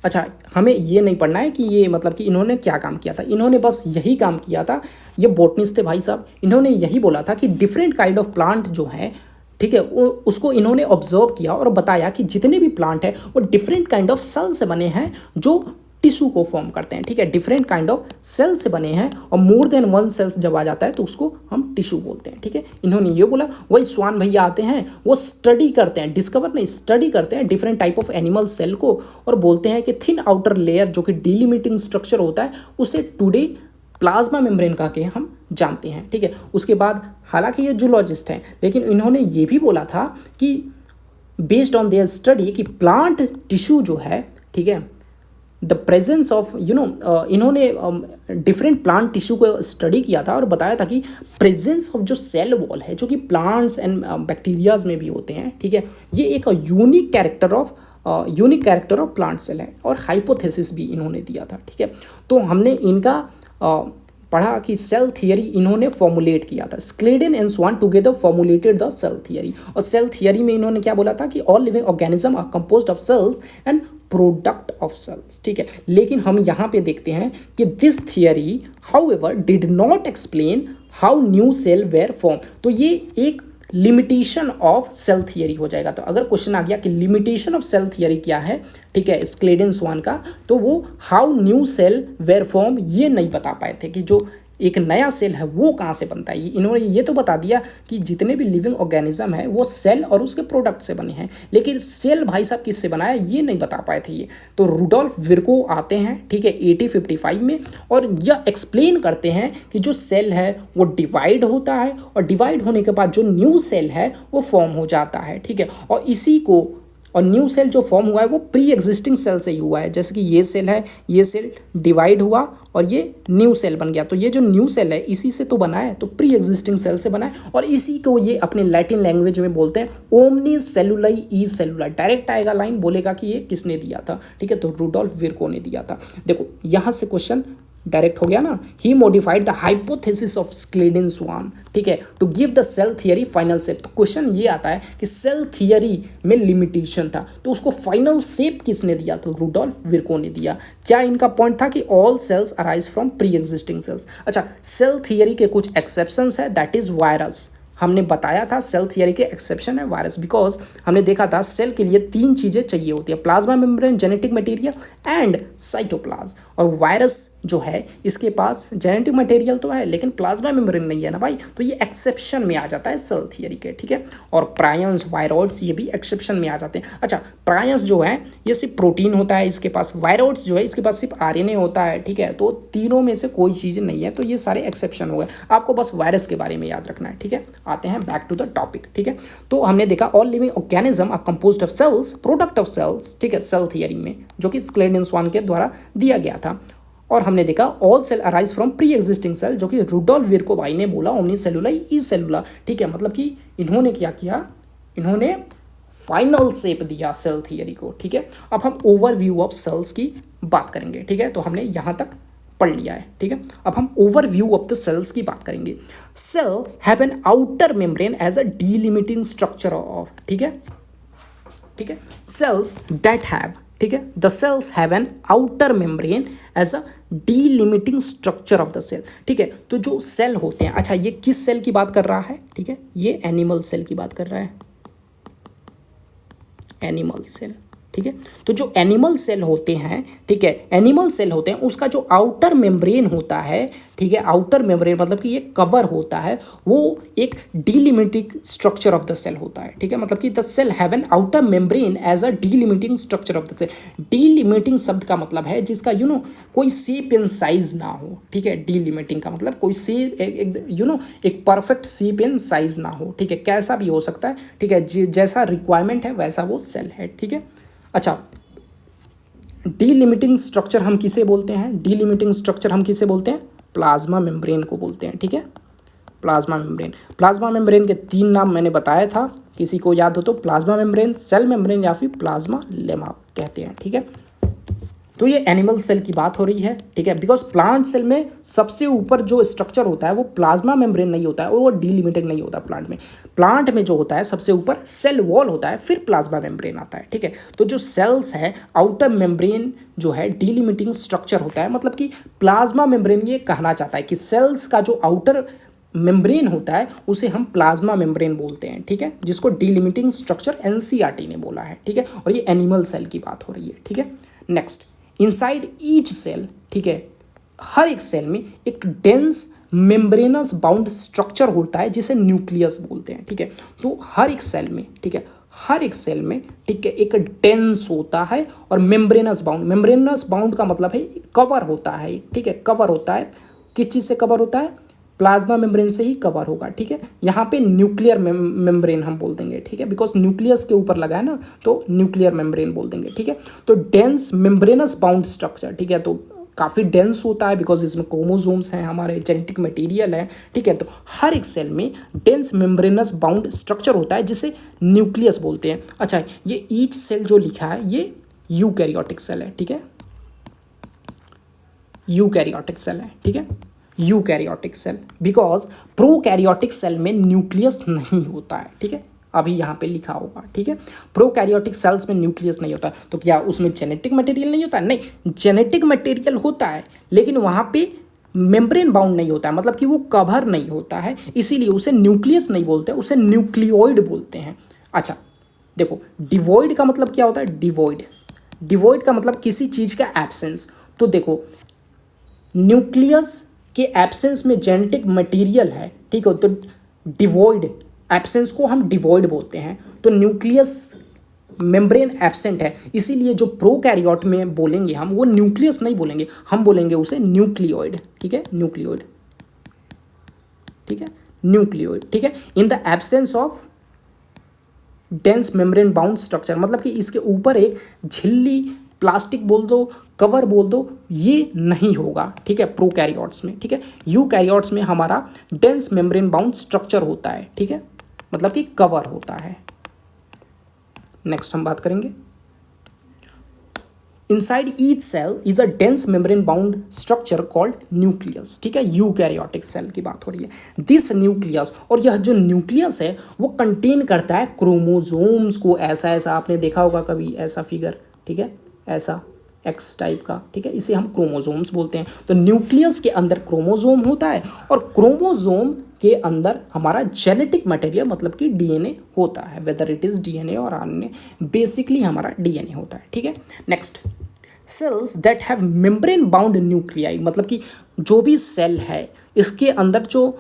अच्छा, हमें ये नहीं पढ़ना है कि ये मतलब कि इन्होंने क्या काम किया था। इन्होंने बस यही काम किया था, ये बॉटनिस्ट थे भाई साहब। इन्होंने यही बोला था कि डिफरेंट काइंड ऑफ प्लांट जो है, ठीक है, उसको इन्होंने ऑब्जर्व किया और बताया कि जितने भी प्लांट है वो डिफरेंट काइंड ऑफ सेल से बने हैं जो टिश्यू को फॉर्म करते हैं। ठीक है, डिफरेंट काइंड ऑफ सेल से बने हैं, और मोर देन वन सेल्स जब आ जाता है तो उसको हम टिश्यू बोलते हैं। ठीक है, इन्होंने ये बोला। वही स्वान भैया आते हैं, वो स्टडी करते हैं, डिस्कवर नहीं, स्टडी करते हैं different type of animal cell को, और बोलते हैं कि थिन आउटर लेयर जो कि डिलिमिटिंग स्ट्रक्चर होता है उसे टुडे प्लाज्मा मेम्ब्रेन कह के हम जानते हैं, ठीक है। उसके बाद हालांकि ये जूलॉजिस्ट हैं, लेकिन इन्होंने ये भी बोला था कि बेस्ड ऑन देयर स्टडी कि प्लांट टिश्यू जो है, ठीक है, द प्रेजेंस ऑफ इन्होंने डिफरेंट प्लांट टिश्यू को स्टडी किया था और बताया था कि प्रेजेंस ऑफ जो सेल वॉल है, जो कि प्लांट्स एंड बैक्टीरियाज में भी होते हैं, ठीक है, ये एक unique character of plant cell है। और हाइपोथेसिस भी इन्होंने दिया था, ठीक है। तो हमने इनका पढ़ा कि सेल थियरी इन्होंने फॉर्मुलेट किया था। Schleiden and Schwann together formulated the cell theory. और सेल थियरी में इन्होंने क्या बोला था कि all living organism are composed of cells and product of cells, ठीक है। लेकिन हम यहाँ पे देखते हैं कि this theory however did not explain how new cell were form. तो ये एक लिमिटेशन ऑफ सेल थियरी हो जाएगा। तो अगर क्वेश्चन आ गया कि लिमिटेशन ऑफ सेल थियरी क्या है, ठीक है, स्क्लेडन स्वान का, तो वो how new cell were form ये नहीं बता पाए थे कि जो एक नया सेल है वो कहाँ से बनता है। इन्होंने ये तो बता दिया कि जितने भी लिविंग ऑर्गेनिज्म है वो सेल और उसके प्रोडक्ट से बने हैं, लेकिन सेल भाई साहब किससे बना है ये नहीं बता पाए थे ये। तो रुडोल्फ विर्को आते हैं, ठीक है, 1855 में, और यह एक्सप्लेन करते हैं कि जो सेल है वो डिवाइड होता है और डिवाइड होने के बाद जो न्यू सेल है वो फॉर्म हो जाता है, ठीक है। और इसी को, और न्यू सेल जो फॉर्म हुआ है वो प्री एग्जिस्टिंग सेल से ही हुआ है। जैसे कि ये सेल है, ये सेल डिवाइड हुआ और ये न्यू सेल बन गया। तो ये जो न्यू सेल है इसी से तो बना है, तो प्री एग्जिस्टिंग सेल से बना है। और इसी को ये अपने लैटिन लैंग्वेज में बोलते हैं ओमनी सेलुलाई ई सेलुला। डायरेक्ट आएगा लाइन, बोलेगा कि ये किसने दिया था, ठीक है, तो रुडोल्फ विर्को ने दिया था। देखो यहाँ से क्वेश्चन डायरेक्ट हो गया ना। He modified the hypothesis of Schleiden Swann, ठीक है, to give the cell theory final shape. तो क्वेश्चन ये आता है कि सेल थियरी में लिमिटेशन था, तो उसको फाइनल शेप किसने दिया, तो रुडोल्फ विर्को ने दिया। क्या इनका पॉइंट था कि all cells arise from pre existing cells. अच्छा, सेल थियरी के कुछ एक्सेप्शंस है, दैट इज वायरस। हमने बताया था सेल थियरी के एक्सेप्शन है वायरस, बिकॉज हमने देखा था सेल के लिए 3 चीज़ें चाहिए होती है, plasma membrane, genetic material and cytoplasm. और वायरस जो है इसके पास जेनेटिक मटेरियल तो है लेकिन प्लाज्मा मेम्ब्रेन नहीं है ना भाई, तो ये एक्सेप्शन में आ जाता है सेल थियरी के, ठीक है। और प्रायंस, वायरॉइड्स ये भी एक्सेप्शन में आ जाते हैं। अच्छा, प्रायंस जो है ये सिर्फ प्रोटीन होता है इसके पास, वायरॉइड्स जो है इसके पास सिर्फ आरएनए होता है, ठीक है। तो तीनों में से कोई चीज़ नहीं है, तो ये सारे एक्सेप्शन हो गए। आपको बस वायरस के बारे में याद रखना है, ठीक है। आते हैं बैक टू द टॉपिक, ठीक है। तो हमने देखा all living organism are composed of cells, product of cells, ठीक है, सेल थियरी में, जो कि स्क्लेडन स्वान के द्वारा दिया गया था। और हमने देखा all cell arise from pre existing cell, जो कि रुडोल्फ विर्को भाई ने बोला ओमनी सेलुलाई ई सेलुला, ठीक है। मतलब कि इन्होंने क्या किया, इन्होंने फाइनल शेप दिया सेल थियरी को, ठीक है। अब हम ओवरव्यू ऑफ सेल्स की बात करेंगे, ठीक है। तो हमने यहाँ तक पढ़ लिया है, ठीक है। अब हम ओवरव्यू ऑफ द सेल्स की बात करेंगे। Cell have an outer membrane as a delimiting structure of, ठीक है, ठीक है, सेल्स दैट हैव, ठीक है, the cells have an outer membrane as a delimiting structure of the cell, ठीक है। तो जो सेल होते हैं, अच्छा ये किस सेल की बात कर रहा है, ठीक है, ये एनिमल सेल की बात कर रहा है, एनिमल सेल, ठीक है। तो जो एनिमल सेल होते हैं, ठीक है, एनिमल सेल होते हैं, उसका जो आउटर मेम्ब्रेन होता है, ठीक है, आउटर मेम्ब्रेन मतलब कि ये कवर होता है, वो एक delimiting structure of the cell होता है, ठीक है। मतलब कि the cell have an outer membrane as a delimiting structure of the cell. Delimiting शब्द का मतलब है जिसका कोई शेप एंड साइज ना हो, ठीक है। डीलिमिटिंग का मतलब कोई शेप एक परफेक्ट शेप एंड साइज ना हो, ठीक है, कैसा भी हो सकता है, ठीक है, जैसा रिक्वायरमेंट है वैसा वो सेल है, ठीक है। अच्छा, डीलिमिटिंग स्ट्रक्चर हम किसे बोलते हैं, डीलिमिटिंग स्ट्रक्चर हम किसे बोलते हैं, प्लाज्मा मेम्ब्रेन को बोलते हैं, ठीक है। प्लाज्मा मेम्ब्रेन, प्लाज्मा मेम्ब्रेन के 3 नाम मैंने बताया था, किसी को याद हो तो प्लाज्मा मेम्ब्रेन, सेल मेम्ब्रेन या फिर प्लाज्मा लेमा कहते हैं, ठीक है। तो ये एनिमल सेल की बात हो रही है, ठीक है, बिकॉज प्लांट सेल में सबसे ऊपर जो स्ट्रक्चर होता है वो प्लाज्मा मेम्ब्रेन नहीं होता है और वो डीलिमिटेड नहीं होता प्लांट में। प्लांट में जो होता है सबसे ऊपर सेल वॉल होता है, फिर प्लाज्मा मेम्ब्रेन आता है, ठीक है। तो जो सेल्स है, आउटर मेम्ब्रेन जो है डीलिमिटिंग स्ट्रक्चर होता है, मतलब कि प्लाज्मा मेम्ब्रेन ये कहना चाहता है कि सेल्स का जो आउटर मेम्ब्रेन होता है उसे हम प्लाज्मा मेम्ब्रेन बोलते हैं, ठीक है, जिसको डीलिमिटिंग स्ट्रक्चर एनसीईआरटी ने बोला है, ठीक है। और ये एनिमल सेल की बात हो रही है, ठीक है। नेक्स्ट, इनसाइड ईच सेल, ठीक है, हर एक सेल में एक डेंस मेम्ब्रेनस बाउंड स्ट्रक्चर होता है जिसे न्यूक्लियस बोलते हैं, ठीक है। तो हर एक सेल में, ठीक है, हर एक सेल में, ठीक है, एक डेंस होता है और मेम्ब्रेनस बाउंड का मतलब है कवर होता है, ठीक है, कवर होता है, किस चीज़ से कवर होता है, प्लाज्मा मेम्ब्रेन से ही कवर होगा, ठीक है। यहाँ पे न्यूक्लियर मेम्ब्रेन हम बोल देंगे, ठीक है, बिकॉज न्यूक्लियस के ऊपर लगा है ना, तो न्यूक्लियर मेम्ब्रेन बोल देंगे, ठीक है। तो डेंस मेम्ब्रेनस बाउंड स्ट्रक्चर, ठीक है, तो काफ़ी डेंस होता है बिकॉज इसमें क्रोमोसोम्स हैं, हमारे जेनेटिक मटेरियल है, ठीक है। तो हर एक सेल में डेंस मेम्ब्रेनस बाउंड स्ट्रक्चर होता है जिसे न्यूक्लियस बोलते हैं। अच्छा, ये ईच सेल जो लिखा है ये यूकैरियोटिक सेल है, ठीक है, यूकैरियोटिक सेल है, ठीक है, eukaryotic cell, because prokaryotic cell में न्यूक्लियस नहीं होता है, ठीक है, अभी यहाँ पे लिखा होगा, ठीक है। प्रोकैरियोटिक सेल्स में न्यूक्लियस नहीं होता है, तो क्या उसमें जेनेटिक मटेरियल नहीं होता है? नहीं, जेनेटिक मटेरियल होता है लेकिन वहाँ पे मेम्ब्रेन बाउंड नहीं होता है, मतलब कि वो कवर नहीं होता है, इसीलिए उसे न्यूक्लियस नहीं बोलते, उसे न्यूक्लियोइड बोलते हैं। अच्छा देखो, डिवॉइड का मतलब क्या होता है? डिवॉइड का मतलब किसी चीज़ का एब्सेंस। तो देखो, न्यूक्लियस के एब्सेंस में जेनेटिक मटेरियल है, ठीक है, तो डिवॉइड एब्सेंस को हम डिवॉइड बोलते हैं। तो न्यूक्लियस मेम्ब्रेन एब्सेंट है, इसीलिए जो प्रोकैरियोट में बोलेंगे हम वो न्यूक्लियस नहीं बोलेंगे, हम बोलेंगे उसे न्यूक्लियोइड, ठीक है, न्यूक्लियोइड, ठीक है, न्यूक्लियोइड, ठीक है। In the absence of dense membrane bound structure, मतलब कि इसके ऊपर एक झिल्ली, प्लास्टिक बोल दो, कवर बोल दो, ये नहीं होगा, ठीक है, प्रोकैरियोट्स में, ठीक है। यूकैरियोट्स में हमारा डेंस मेम्ब्रेन बाउंड स्ट्रक्चर होता है, ठीक है, मतलब कि कवर होता है। नेक्स्ट हम बात करेंगे, inside each cell is a dense membrane bound structure called nucleus, ठीक है, यूकैरियोटिक सेल की बात हो रही है। दिस न्यूक्लियस, और यह जो न्यूक्लियस है वो कंटेन करता है क्रोमोसोम्स को। ऐसा ऐसा आपने देखा होगा कभी, ऐसा फिगर, ठीक है, ऐसा एक्स टाइप का, ठीक है, इसे हम क्रोमोसोम्स बोलते हैं। तो न्यूक्लियस के अंदर क्रोमोसोम होता है और क्रोमोसोम के अंदर हमारा जेनेटिक मटेरियल मतलब कि डीएनए होता है, वेदर इट इज़ डीएनए और आरएनए, बेसिकली हमारा डीएनए होता है, ठीक है। Next, cells that have membrane bound nuclei, मतलब कि जो भी सेल है इसके अंदर जो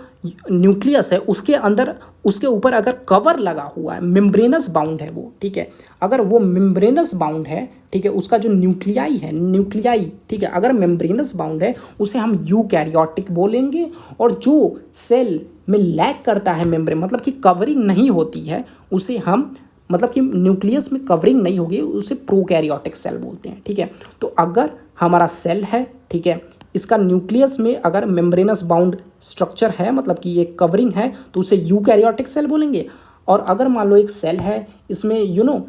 न्यूक्लियस है उसके अंदर, उसके ऊपर अगर कवर लगा हुआ है, मेम्ब्रेनस बाउंड है वो, ठीक है, अगर वो मेम्ब्रेनस बाउंड है, ठीक है, उसका जो न्यूक्लियाई है, न्यूक्लियाई, ठीक है, अगर मेम्ब्रेनस बाउंड है उसे हम यूकैरियोटिक बोलेंगे। और जो सेल में लैक करता है मेम्ब्रेन, मतलब कि कवरिंग नहीं होती है, उसे हम, मतलब कि न्यूक्लियस में कवरिंग नहीं होगी, उसे प्रोकैरियोटिक सेल बोलते हैं, ठीक है। तो अगर हमारा सेल है, ठीक है, इसका न्यूक्लियस में अगर मेम्ब्रेनस बाउंड स्ट्रक्चर है, मतलब कि ये कवरिंग है, तो उसे यूकैरियोटिक सेल बोलेंगे। और अगर मान लो एक सेल है, इसमें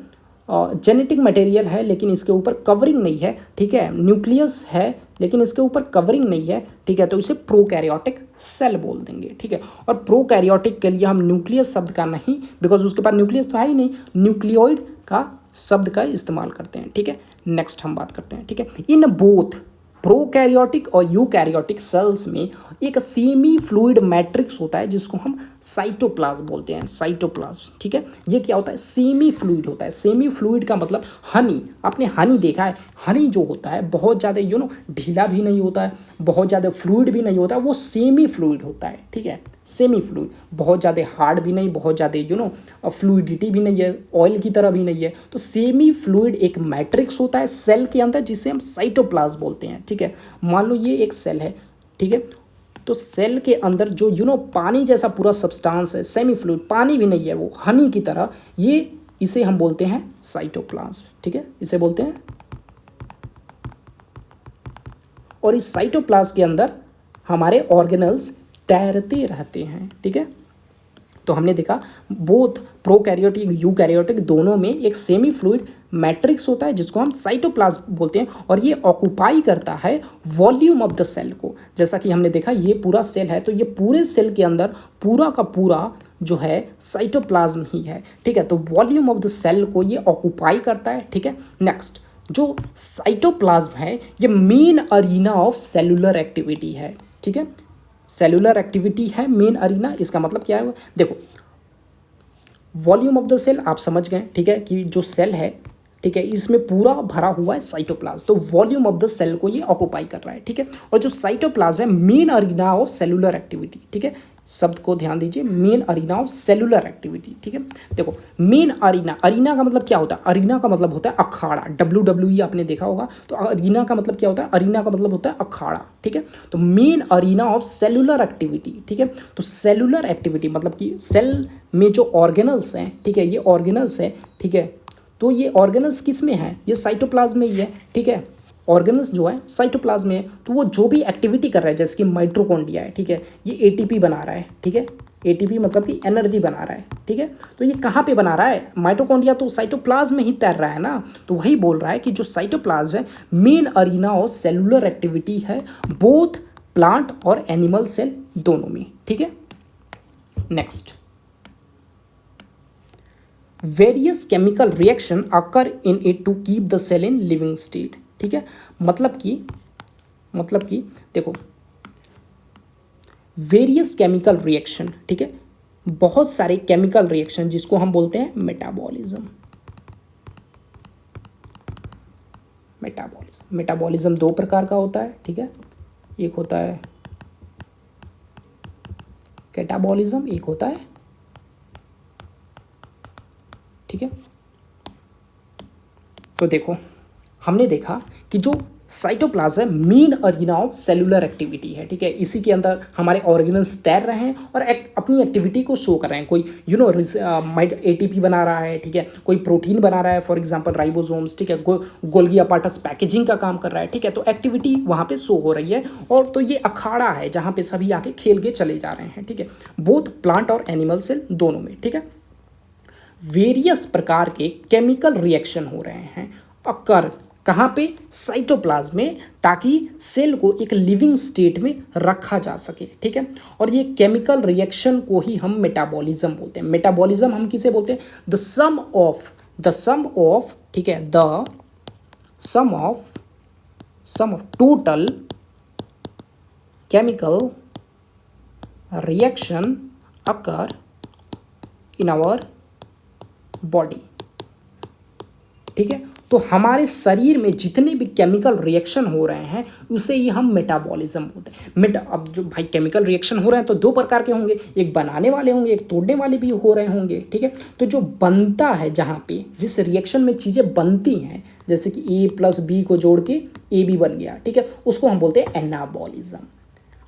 जेनेटिक मटेरियल है लेकिन इसके ऊपर कवरिंग नहीं है, ठीक है, न्यूक्लियस है लेकिन इसके ऊपर कवरिंग नहीं है, ठीक है, तो इसे प्रोकैरियोटिक सेल बोल देंगे, ठीक है। और प्रोकैरियोटिक के लिए हम न्यूक्लियस शब्द का नहीं, बिकॉज उसके पास न्यूक्लियस तो है ही नहीं, न्यूक्लियोइड का शब्द का इस्तेमाल करते हैं, ठीक है। नेक्स्ट हम बात करते हैं, ठीक है, इन बोथ प्रोकैरियोटिक और यूकैरियोटिक सेल्स में एक सेमी फ्लूइड मैट्रिक्स होता है जिसको हम साइटोप्लाज्म बोलते हैं, साइटोप्लाज्म, ठीक है। ये क्या होता है? सेमी फ्लूइड होता है। सेमी फ्लूइड का मतलब हनी, आपने हनी देखा है, हनी जो होता है बहुत ज़्यादा ढीला भी नहीं होता है, बहुत ज़्यादा फ्लूइड भी नहीं होता है, वो सेमी फ्लूइड होता है, ठीक है, सेमी फ्लूइड, बहुत ज़्यादा हार्ड भी नहीं, बहुत ज़्यादा फ्लूइडिटी भी नहीं है, ऑयल की तरह भी नहीं है। तो सेमी फ्लूइड एक मैट्रिक्स होता है सेल के अंदर जिसे हम साइटोप्लाज्म बोलते हैं, ठीक है। मान लो ये एक सेल है, ठीक है, तो सेल के अंदर जो पानी जैसा पूरा सब्सटेंस है, सेमी फ्लूइड, पानी भी नहीं है, वो हनी की तरह, ये इसे हम बोलते हैं साइटोप्लाज्म, ठीक है, इसे बोलते हैं। और इस साइटोप्लाज्म के अंदर हमारे ऑर्गेनल्स तैरते रहते हैं, ठीक है। तो हमने देखा बोथ प्रोकैरियोटिक यूकैरियोटिक दोनों में एक सेमी फ्लूइड मैट्रिक्स होता है जिसको हम साइटोप्लाज्म बोलते हैं, और ये ऑक्यूपाई करता है वॉल्यूम ऑफ द सेल को। जैसा कि हमने देखा ये पूरा सेल है, तो ये पूरे सेल के अंदर पूरा का पूरा जो है साइटोप्लाज्म ही है, ठीक है। तो वॉल्यूम ऑफ द सेल को ये ऑक्यूपाई करता है, ठीक है। नेक्स्ट, जो साइटोप्लाज्म है ये main arena of cellular activity है, ठीक है, सेलुलर एक्टिविटी है मेन अरीना। इसका मतलब क्या है? देखो, वॉल्यूम ऑफ द सेल आप समझ गए, ठीक है, कि जो सेल है, ठीक है, इसमें पूरा भरा हुआ है साइटोप्लाज्म, तो वॉल्यूम ऑफ द सेल को ये ऑक्यूपाई कर रहा है, ठीक है। और जो साइटोप्लाज्म है main arena of cellular activity, ठीक है, शब्द को ध्यान दीजिए, main arena of cellular activity. ठीक है, देखो मेन अरीना, अरीना का मतलब क्या होता है? अरीना का मतलब होता है अखाड़ा। WWE आपने देखा होगा, तो अरीना का मतलब क्या होता है? अरीना का मतलब होता है अखाड़ा। ठीक है, तो main arena of cellular activity. ठीक है, तो सेलुलर एक्टिविटी मतलब कि सेल में जो ऑर्गेनल्स हैं, ठीक है, ये ऑर्गेनल्स है। ठीक है, तो ये ऑर्गेनल्स किस में है? ये साइटोप्लाज्म में ही है। ठीक है, ऑर्गेनल्स जो है साइटोप्लाज्म में है, तो वो जो भी एक्टिविटी कर रहा है, जैसे कि माइटोकॉन्ड्रिया है, ठीक है, ये एटीपी बना रहा है। ठीक है, एटीपी मतलब कि एनर्जी बना रहा है। ठीक है, तो ये कहाँ पे बना रहा है? माइटोकॉन्ड्रिया तो साइटोप्लाज्म में ही तैर रहा है ना, तो वही बोल रहा है कि जो साइटोप्लाज्म है main arena of cellular activity है, बोथ प्लांट और एनिमल सेल दोनों में। ठीक है, next, various chemical reaction occur in it to keep the cell in living state. ठीक है, मतलब कि देखो वेरियस केमिकल रिएक्शन, ठीक है, बहुत सारे केमिकल रिएक्शन जिसको हम बोलते हैं मेटाबॉलिज्म। मेटाबॉलिज्म दो प्रकार का होता है। ठीक है, एक होता है कैटाबॉलिज्म, एक होता है, ठीक है, तो देखो हमने देखा कि जो साइटोप्लाज्म है main arena of cellular activity है। ठीक है, इसी के अंदर हमारे ऑर्गेनल्स तैर रहे हैं और अपनी एक्टिविटी को शो कर रहे हैं। कोई एटीपी बना रहा है, ठीक है, कोई प्रोटीन बना रहा है, फॉर एग्जांपल राइबोसोम्स। ठीक है, गोल्गी अपार्टस पैकेजिंग का काम कर रहा है। ठीक है, तो एक्टिविटी वहाँ पे शो हो रही है, और तो ये अखाड़ा है जहाँ पे सभी आके खेल के चले जा रहे हैं। ठीक है, बोथ प्लांट और एनिमल सेल दोनों में। ठीक है, वेरियस प्रकार के केमिकल रिएक्शन हो रहे हैं अकर कहाँ पे? साइटोप्लाज्म में, ताकि सेल को एक लिविंग स्टेट में रखा जा सके। ठीक है, और ये केमिकल रिएक्शन को ही हम मेटाबॉलिज्म बोलते हैं। मेटाबॉलिज्म हम किसे बोलते हैं? द सम ऑफ, ठीक है, the sum of total chemical reaction occur in our body. ठीक है, तो हमारे शरीर में जितने भी केमिकल रिएक्शन हो रहे हैं उसे ही हम मेटाबॉलिज्म बोलते हैं। अब जो भाई केमिकल रिएक्शन हो रहे हैं तो दो प्रकार के होंगे, एक बनाने वाले होंगे, एक तोड़ने वाले भी हो रहे होंगे। ठीक है, तो जो बनता है, जहाँ पे जिस रिएक्शन में चीज़ें बनती हैं, जैसे कि A+B को जोड़ के AB बन गया, ठीक है, उसको हम बोलते हैं एनाबॉलिज्म।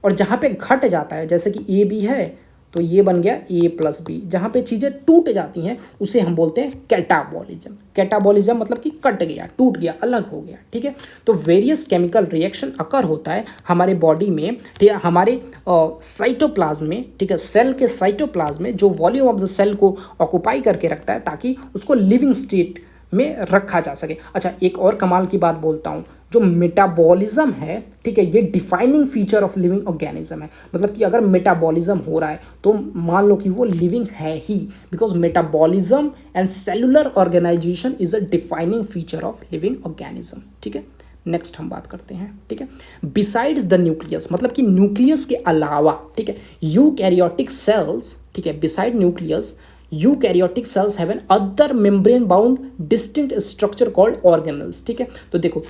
और जहाँ पे घट जाता है, जैसे कि AB है तो ये बन गया A+B, जहाँ पे चीज़ें टूट जाती हैं उसे हम बोलते हैं कैटाबॉलिज्म। कैटाबॉलिज्म मतलब कि कट गया, टूट गया, अलग हो गया। ठीक है, तो वेरियस केमिकल रिएक्शन अकर होता है हमारे बॉडी में, ठीक है, हमारे साइटोप्लाज्म में। ठीक है, सेल के साइटोप्लाज्म में जो वॉल्यूम ऑफ द सेल को ऑक्यूपाई करके रखता है, ताकि उसको लिविंग स्टेट में रखा जा सके। अच्छा, एक और कमाल की बात बोलता हूँ, जो मेटाबॉलिज्म है, ठीक है, ये defining feature of living organism है। मतलब कि अगर मेटाबॉलिज्म हो रहा है तो मान लो कि वो लिविंग है ही, because metabolism and cellular organisation is a defining feature of living organism. ठीक है, नेक्स्ट हम बात करते हैं। ठीक है, बिसाइड्स द न्यूक्लियस, मतलब कि न्यूक्लियस के अलावा, ठीक है, यूकैरियोटिक सेल्स, ठीक है, beside nucleus eukaryotic cells have N other membrane bound distinct structure called organelles. ठीक है, तो देखो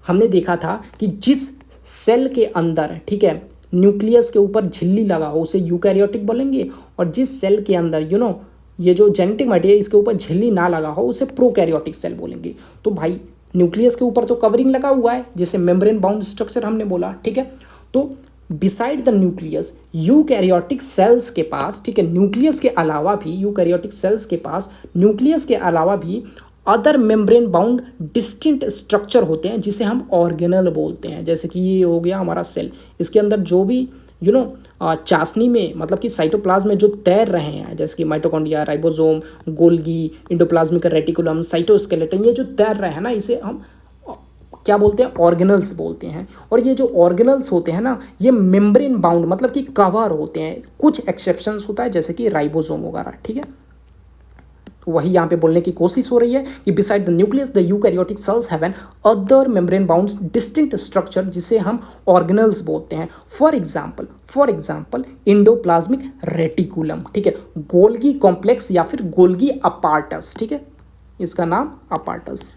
हमने देखा था कि जिस सेल के अंदर, ठीक है, न्यूक्लियस के ऊपर झिल्ली लगा हो उसे यूकैरियोटिक बोलेंगे, और जिस सेल के अंदर ये जो जेनेटिक मटेरियल इसके ऊपर झिल्ली ना लगा हो उसे प्रोकैरियोटिक सेल बोलेंगे। तो भाई न्यूक्लियस के ऊपर तो कवरिंग लगा हुआ है, जैसे मेम्ब्रेन बाउंड स्ट्रक्चर हमने बोला। ठीक है, तो beside the nucleus eukaryotic cells के पास, ठीक है, न्यूक्लियस के अलावा भी, यूकैरियोटिक सेल्स के पास न्यूक्लियस के अलावा भी other membrane bound distinct structure होते हैं, जिसे हम ऑर्गेनल बोलते हैं। जैसे कि ये हो गया हमारा सेल, इसके अंदर जो भी चाशनी में, मतलब कि साइटोप्लाज्म में जो तैर रहे हैं, जैसे कि mitochondria, ribosome, Golgi, endoplasmic reticulum, cytoskeleton, ये जो तैर रहे हैं ना, इसे हम क्या बोलते हैं? ऑर्गेनल्स बोलते हैं। और ये जो ऑर्गेनल्स होते हैं ना, ये मेम्ब्रेन बाउंड मतलब कि कवर होते हैं। कुछ एक्सेप्शंस होता है, जैसे कि राइबोसोम वगैरह। ठीक है, वही यहाँ पे बोलने की कोशिश हो रही है कि beside the nucleus the eukaryotic cells have N other membrane bound distinct structure, जिसे हम ऑर्गेनल्स बोलते हैं। फॉर एग्जाम्पल एंडोप्लाज्मिक रेटिकुलम, ठीक है, गोल्गी कॉम्प्लेक्स या फिर गोल्गी अपार्टस। ठीक है, इसका नाम अपार्टस।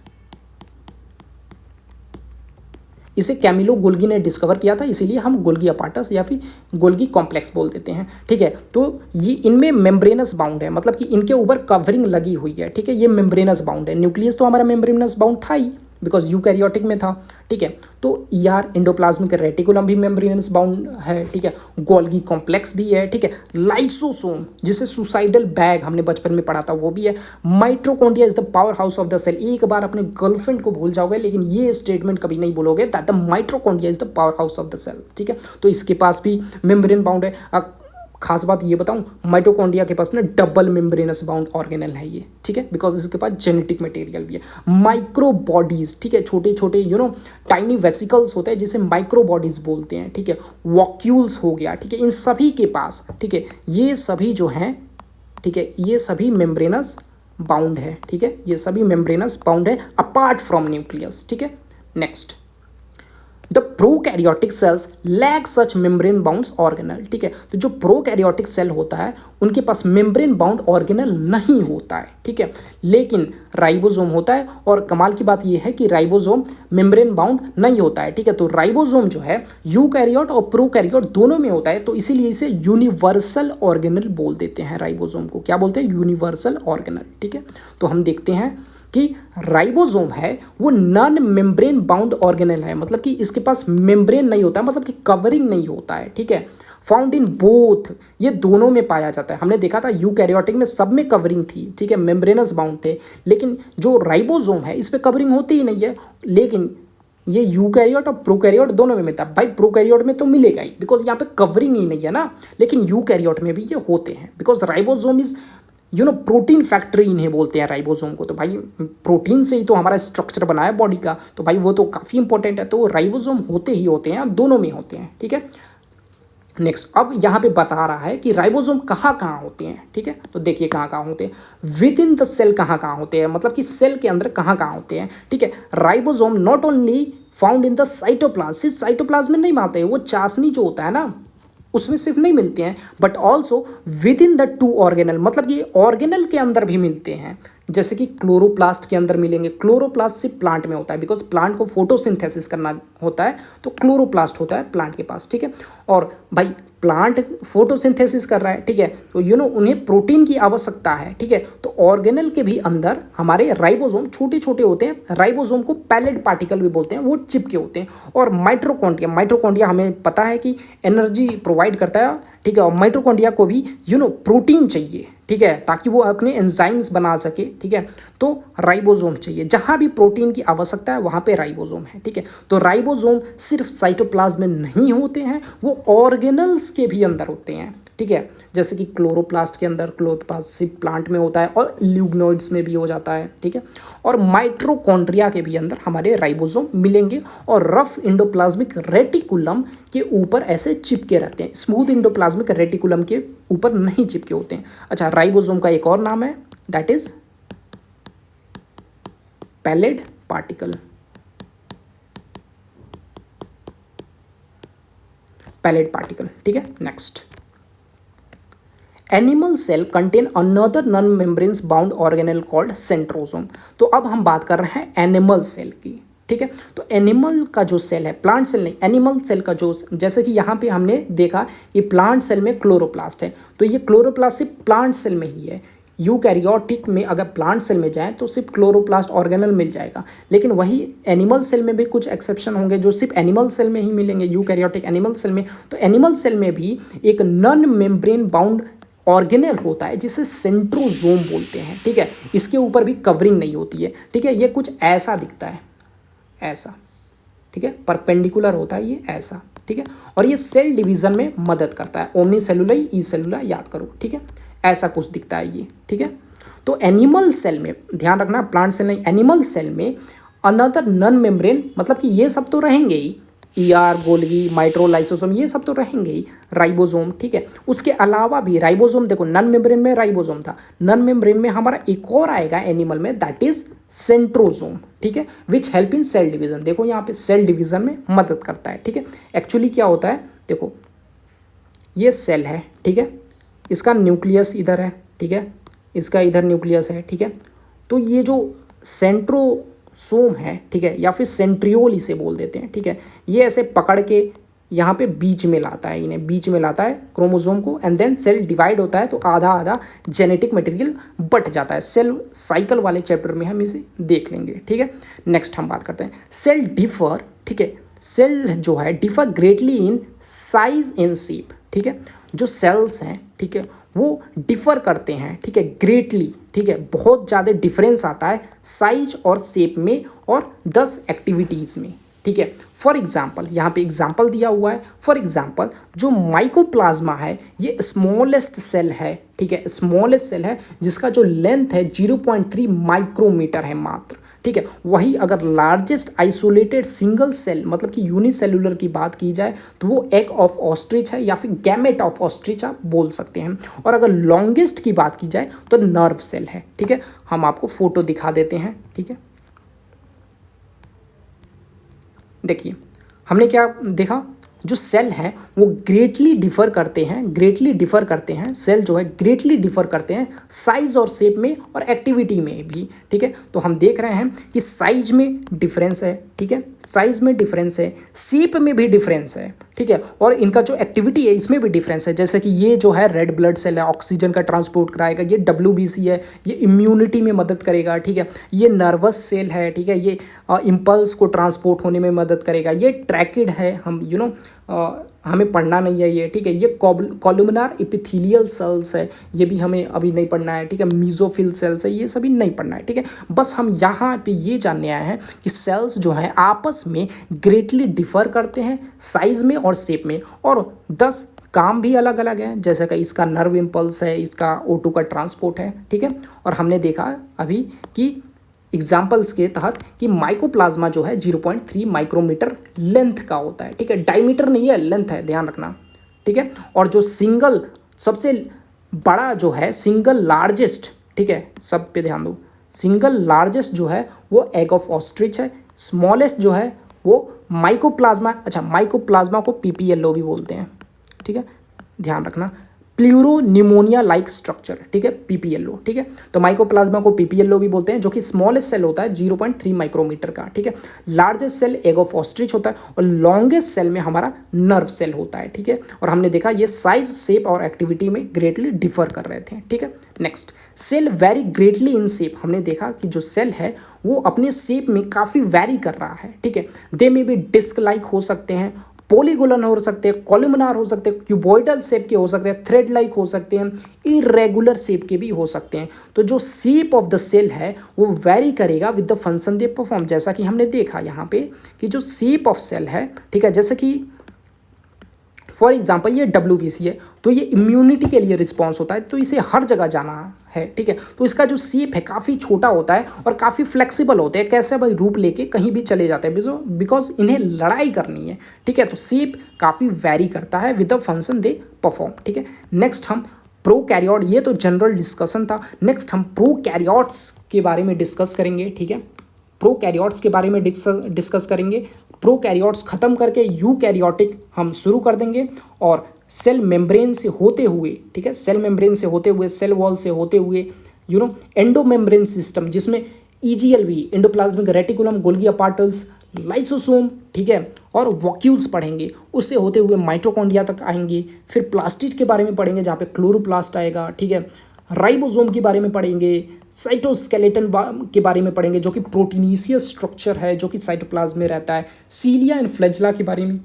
इसे कैमिलो गोल्गी ने डिस्कवर किया था, इसीलिए हम गोल्गी अपार्टस या फिर गोल्गी कॉम्प्लेक्स बोल देते हैं, ठीक है। तो ये इनमें मेम्ब्रेनस बाउंड है, मतलब कि इनके ऊपर कवरिंग लगी हुई है, ठीक है। ये मेम्ब्रेनस बाउंड है, न्यूक्लियस तो हमारा मेम्ब्रेनस बाउंड था ही बिकॉज यूकैरियोटिक में था, ठीक है। तो ईआर एंडोप्लाज्मिक रेटिकुलम भी मेम्ब्रेनस बाउंड है, ठीक है। गोल्गी कॉम्प्लेक्स भी है, ठीक है। लाइसोसोम जिसे सुसाइडल बैग हमने बचपन में पढ़ा था वो भी है। Mitochondria is the powerhouse of the cell. एक बार अपने गर्लफ्रेंड को भूल जाओगे लेकिन ये स्टेटमेंट कभी नहीं बोलोगे that the mitochondria is the powerhouse of the cell, ठीक है। तो इसके पास भी मेम्ब्रेन बाउंड है। खास बात ये बताऊं, माइटोकॉन्ड्रिया के पास ना डबल मेम्ब्रेनस बाउंड ऑर्गेनल है ये, ठीक है, बिकॉज इसके पास जेनेटिक मटेरियल भी है। माइक्रो बॉडीज, ठीक है, छोटे छोटे टाइनी वेसिकल्स होते हैं जिसे माइक्रो बॉडीज बोलते हैं, ठीक है। वॉक्यूल्स हो गया, ठीक है, इन सभी के पास, ठीक है, ये सभी जो हैं, ठीक है, ये सभी मेम्ब्रेनस बाउंड है, ठीक है, ये सभी मेम्ब्रेनस बाउंड है अपार्ट फ्रॉम न्यूक्लियस, ठीक है। Next, the prokaryotic cells lack such membrane bound organelle, ठीक है। तो जो प्रोकैरियोटिक सेल होता है उनके पास मेम्ब्रेन बाउंड ऑर्गेनल नहीं होता है, ठीक है, लेकिन राइबोसोम होता है। और कमाल की बात यह है कि राइबोसोम मेम्ब्रेन बाउंड नहीं होता है, ठीक है। तो राइबोसोम जो है यूकैरियोट और प्रोकैरियोट दोनों में होता है, तो इसीलिए इसे यूनिवर्सल ऑर्गेनल बोल देते हैं। राइबोसोम को क्या बोलते हैं? यूनिवर्सल ऑर्गेनल, ठीक है। तो हम देखते हैं कि राइबोसोम है वो नॉन मेम्ब्रेन बाउंड ऑर्गेनल है, मतलब कि इसके पास मेम्ब्रेन नहीं होता है, मतलब कि कवरिंग नहीं होता है, ठीक है। फाउंड इन बोथ, ये दोनों में पाया जाता है। हमने देखा था यूकैरियोटिक में सब में कवरिंग थी, ठीक है, मेम्ब्रेनस बाउंड थे, लेकिन जो राइबोसोम है इस पर कवरिंग होती ही नहीं है। लेकिन ये यूकैरियोट और प्रोकैरियोट दोनों में मिलता है। भाई प्रोकैरियोट में तो मिलेगा ही बिकॉज यहाँ पे कवरिंग ही नहीं है ना, लेकिन यूकैरियोट में भी ये होते हैं because ribosome is protein factory इन्हें बोलते हैं राइबोसोम को। तो भाई प्रोटीन से ही तो हमारा स्ट्रक्चर बना है बॉडी का, तो भाई वो तो काफ़ी इंपॉर्टेंट है। तो राइबोसोम होते ही होते हैं, दोनों में होते हैं, ठीक है। नेक्स्ट, अब यहाँ पे बता रहा है कि राइबोसोम कहाँ कहाँ होते हैं, ठीक है। तो देखिए कहाँ कहाँ होते हैं, विद इन द सेल कहाँ कहाँ होते हैं, मतलब कि सेल के अंदर कहाँ कहाँ होते हैं, ठीक है। Ribosome not only found in the cytoplasm, सिर्फ साइटोप्लाज्म में नहीं मिलते हैं, वो चाशनी जो होता है ना उसमें सिर्फ नहीं मिलते हैं, but also with in the two organelle, मतलब कि ऑर्गेनल के अंदर भी मिलते हैं। जैसे कि क्लोरोप्लास्ट के अंदर मिलेंगे। क्लोरोप्लास्ट सिर्फ प्लांट में होता है बिकॉज प्लांट को फोटोसिंथेसिस करना होता है, तो क्लोरोप्लास्ट होता है प्लांट के पास, ठीक है। और भाई प्लांट फोटोसिंथेसिस कर रहा है, ठीक है, तो उन्हें प्रोटीन की आवश्यकता है, ठीक है। तो ऑर्गेनल के भी अंदर हमारे राइबोसोम छोटे छोटे होते हैं। राइबोसोम को पैलेट पार्टिकल भी बोलते हैं, वो चिपके होते हैं। और माइटोकॉन्ड्रिया हमें पता है कि एनर्जी प्रोवाइड करता है, ठीक है। और माइटोकॉन्ड्रिया को भी प्रोटीन चाहिए, ठीक है, ताकि वो अपने एंजाइम्स बना सके, ठीक है। तो राइबोसोम चाहिए, जहाँ भी प्रोटीन की आवश्यकता है वहाँ पे राइबोसोम है, ठीक है। तो राइबोसोम सिर्फ साइटोप्लाज्म में नहीं होते हैं, वो ऑर्गेनल्स के भी अंदर होते हैं, ठीक है। जैसे कि क्लोरोप्लास्ट के अंदर, क्लोरोप्लास्ट सिर्फ प्लांट में होता है और ल्यूग्नोइड्स में भी हो जाता है, ठीक है। और माइट्रोकॉन्ड्रिया के भी अंदर हमारे राइबोसोम मिलेंगे और रफ इंडोप्लाज्मिक रेटिकुलम के ऊपर ऐसे चिपके रहते हैं, स्मूथ इंडोप्लाज्मिक रेटिकुलम के ऊपर नहीं चिपके होते हैं। अच्छा, राइबोसोम का एक और नाम है, that is Palade particle. Palade particle, ठीक है। Next, animal cell contain another non membranes bound organelle called centrosome. तो अब हम बात कर रहे हैं एनिमल सेल की, ठीक है। तो एनिमल का जो सेल है, प्लांट सेल नहीं, एनिमल सेल का जो, जैसे कि यहाँ पे हमने देखा कि प्लांट सेल में क्लोरोप्लास्ट है, तो ये क्लोरोप्लास्ट सिर्फ प्लांट सेल में ही है। यूकैरियोटिक में अगर प्लांट सेल में जाए तो सिर्फ क्लोरोप्लास्ट ऑर्गेनल मिल जाएगा, लेकिन वही एनिमल सेल में भी कुछ एक्सेप्शन होंगे जो सिर्फ एनिमल सेल में ही मिलेंगे, यूकैरियोटिक एनिमल सेल में। तो एनिमल सेल में भी एक नॉन मेम्ब्रेन बाउंड ऑर्गेनल होता है जिसे सेंट्रोजोम बोलते हैं, ठीक है। इसके ऊपर भी कवरिंग नहीं होती है, ठीक है। ये कुछ ऐसा दिखता है, ऐसा, ठीक है, परपेंडिकुलर होता है ये ऐसा, ठीक है। और ये सेल डिवीजन में मदद करता है, ओमनी सेलुलर ई सेलुलर याद करो, ठीक है। ऐसा कुछ दिखता है ये, ठीक है। तो एनिमल सेल में ध्यान रखना, प्लांट सेल नहीं, एनिमल सेल में अनदर नॉन मेम्ब्रेन, मतलब कि ये सब तो रहेंगे ही, ईआर, गोल्गी, माइट्रोलाइसोसोम, ये सब तो रहेंगे ही, राइबोसोम, ठीक है। उसके अलावा भी राइबोसोम, देखो नॉन मेम्ब्रेन में राइबोसोम था, नॉन मेम्ब्रेन में हमारा एक और आएगा एनिमल में, दैट इज सेंट्रोसोम, ठीक है, which help in cell division. देखो यहाँ पे सेल डिवीजन में मदद करता है, ठीक है। एक्चुअली क्या होता है, देखो ये सेल है, ठीक है, इसका न्यूक्लियस इधर है, ठीक है, इसका इधर न्यूक्लियस है, ठीक है। तो ये जो सोम है, ठीक है, या फिर सेंट्रियोल इसे बोल देते हैं, ठीक है। ये ऐसे पकड़ के यहाँ पे बीच में लाता है, इन्हें बीच में लाता है क्रोमोसोम को, एंड देन सेल डिवाइड होता है तो आधा आधा जेनेटिक मटेरियल बट जाता है। सेल साइकिल वाले चैप्टर में हम इसे देख लेंगे, ठीक है। नेक्स्ट हम बात करते हैं सेल डिफर, ठीक है। सेल जो है differ greatly in size and shape, ठीक है। जो सेल्स हैं, ठीक है, वो डिफर करते हैं, ठीक है, ग्रेटली, ठीक है, बहुत ज़्यादा डिफरेंस आता है साइज और शेप में और 10 एक्टिविटीज़ में, ठीक है। फॉर एग्जाम्पल यहाँ पे एग्जाम्पल दिया हुआ है। फॉर एग्जाम्पल जो माइकोप्लाज्मा है ये स्मॉलेस्ट सेल है, ठीक है, स्मॉलेस्ट सेल है जिसका जो लेंथ है 0.3 माइक्रोमीटर है मात्र, ठीक है। वही अगर लार्जेस्ट आइसोलेटेड सिंगल सेल मतलब कि यूनिसेलुलर की बात की जाए तो वो एग ऑफ ऑस्ट्रिच है या फिर गैमेट ऑफ ऑस्ट्रिच आप बोल सकते हैं। और अगर लॉन्गेस्ट की बात की जाए तो नर्व सेल है, ठीक है। हम आपको फोटो दिखा देते हैं, ठीक है। देखिए हमने क्या देखा, जो सेल है वो ग्रेटली डिफर करते हैं, ग्रेटली डिफर करते हैं, सेल जो है ग्रेटली डिफर करते हैं साइज और शेप में और एक्टिविटी में भी, ठीक है। तो हम देख रहे हैं कि साइज में डिफरेंस है, ठीक है, साइज में डिफरेंस है, शेप में भी डिफरेंस है, ठीक है, और इनका जो एक्टिविटी है इसमें भी डिफरेंस है। जैसे कि ये जो है रेड ब्लड सेल है, ऑक्सीजन का ट्रांसपोर्ट कराएगा, ये WBC है, ये इम्यूनिटी में मदद करेगा, ठीक है। ये नर्वस सेल है, ठीक है, ये इम्पल्स को ट्रांसपोर्ट होने में मदद करेगा। ये ट्रैकिड है, हम हमें पढ़ना नहीं है ये, ठीक है। ये कॉलुमनार एपिथेलियल सेल्स है, ये भी हमें अभी नहीं पढ़ना है, ठीक है। मीजोफिल सेल्स है, ये सभी नहीं पढ़ना है, ठीक है। बस हम यहाँ पे ये जानने आए हैं कि सेल्स जो हैं आपस में ग्रेटली डिफर करते हैं साइज में और शेप में, और 10 काम भी अलग अलग है। जैसे कि इसका नर्व इम्पल्स है, इसका O2 का ट्रांसपोर्ट है, ठीक है। और हमने देखा अभी कि एग्जाम्पल्स के तहत कि माइकोप्लाज्मा जो है 0.3 माइक्रोमीटर लेंथ का होता है, ठीक है। डायमीटर नहीं है, लेंथ है, ध्यान रखना, ठीक है। और जो सिंगल सबसे बड़ा जो है सिंगल लार्जेस्ट, ठीक है, सब पे ध्यान दो, सिंगल लार्जेस्ट जो है वो एग ऑफ ऑस्ट्रिच है। स्मॉलेस्ट जो है वो माइकोप्लाज्मा, अच्छा माइकोप्लाज्मा को PPLO भी बोलते हैं, ठीक है, ध्यान रखना। प्लूरोनिमोनिया लाइक स्ट्रक्चर, ठीक है, PPLO, ठीक है। तो माइकोप्लाज्मा को PPLO भी बोलते हैं, जो कि स्मॉलेस्ट सेल होता है 0.3 माइक्रोमीटर का, ठीक है। Largest cell egg of ostrich होता है और लॉन्गेस्ट सेल में हमारा नर्व सेल होता है, ठीक है। और हमने देखा ये साइज, शेप और एक्टिविटी में ग्रेटली डिफर कर रहे थे, ठीक है। Next cell very greatly in shape, हमने देखा कि जो सेल है वो अपने शेप में काफ़ी वेरी कर रहा है, ठीक है। दे में भी डिस्क लाइक हो सकते हैं, पॉलीगोलन हो सकते हैं, कॉलुमनार हो सकते हैं, क्यूबॉइडल शेप के हो सकते हैं, थ्रेड लाइक हो सकते हैं, इरेगुलर शेप के भी हो सकते हैं। तो जो शेप ऑफ द सेल है वो वेरी करेगा with the function they perform. जैसा कि हमने देखा यहाँ पे कि जो शेप ऑफ सेल है, ठीक है, जैसे कि फॉर एग्जाम्पल ये WBC है तो ये इम्यूनिटी के लिए रिस्पॉन्स होता है, तो इसे हर जगह जाना है, ठीक है। तो इसका जो शेप है काफ़ी छोटा होता है और काफ़ी फ्लेक्सिबल होते हैं, कैसे भाई रूप लेके कहीं भी चले जाते हैं बिकॉज इन्हें लड़ाई करनी है, ठीक है। तो शेप काफ़ी वेरी करता है with the function they perform, ठीक है। नेक्स्ट हम प्रोकैरियोट, ये तो जनरल डिस्कशन था। नेक्स्ट हम प्रोकैरियोट्स के बारे में डिस्कस करेंगे, ठीक है। प्रोकैरियोट्स के बारे में डिस्कस करेंगे। प्रोकैरियोट्स खत्म करके यूकैरियोटिक हम शुरू कर देंगे और सेल मेम्ब्रेन से होते हुए, ठीक है, सेल मेम्ब्रेन से होते हुए, सेल वॉल से होते हुए एंडो मेम्ब्रेन सिस्टम, जिसमें EGLV endoplasmic reticulum, Golgi apparatus, lysosome, ठीक है, और वॉक्यूल्स पढ़ेंगे। उससे होते हुए माइटोकॉन्ड्रिया तक आएंगे। फिर प्लास्टिड के बारे में पढ़ेंगे जहाँ पे क्लोरोप्लास्ट आएगा, ठीक है। राइबोसोम के बारे में पढ़ेंगे, साइटोस्केलेटन के बारे में पढ़ेंगे जो कि प्रोटीनिशियस स्ट्रक्चर है जो कि साइटोप्लाज्म में रहता है। सीलिया एंड फ्लैजेला के बारे में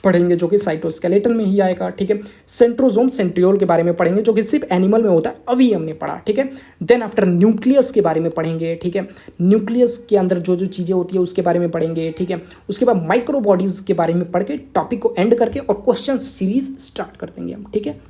पढ़ेंगे जो कि साइटोस्केलेटन में ही आएगा, ठीक है। सेंट्रोसोम, सेंट्रियोल के बारे में पढ़ेंगे जो कि सिर्फ एनिमल में होता है, अभी हमने पढ़ा, ठीक है। देन आफ्टर न्यूक्लियस के बारे में पढ़ेंगे, ठीक है। न्यूक्लियस के अंदर जो जो चीज़ें होती है उसके बारे में पढ़ेंगे, ठीक है। उसके बाद माइक्रोबॉडीज़ के बारे में पढ़ के टॉपिक को एंड करके और क्वेश्चन सीरीज स्टार्ट कर देंगे हम, ठीक है।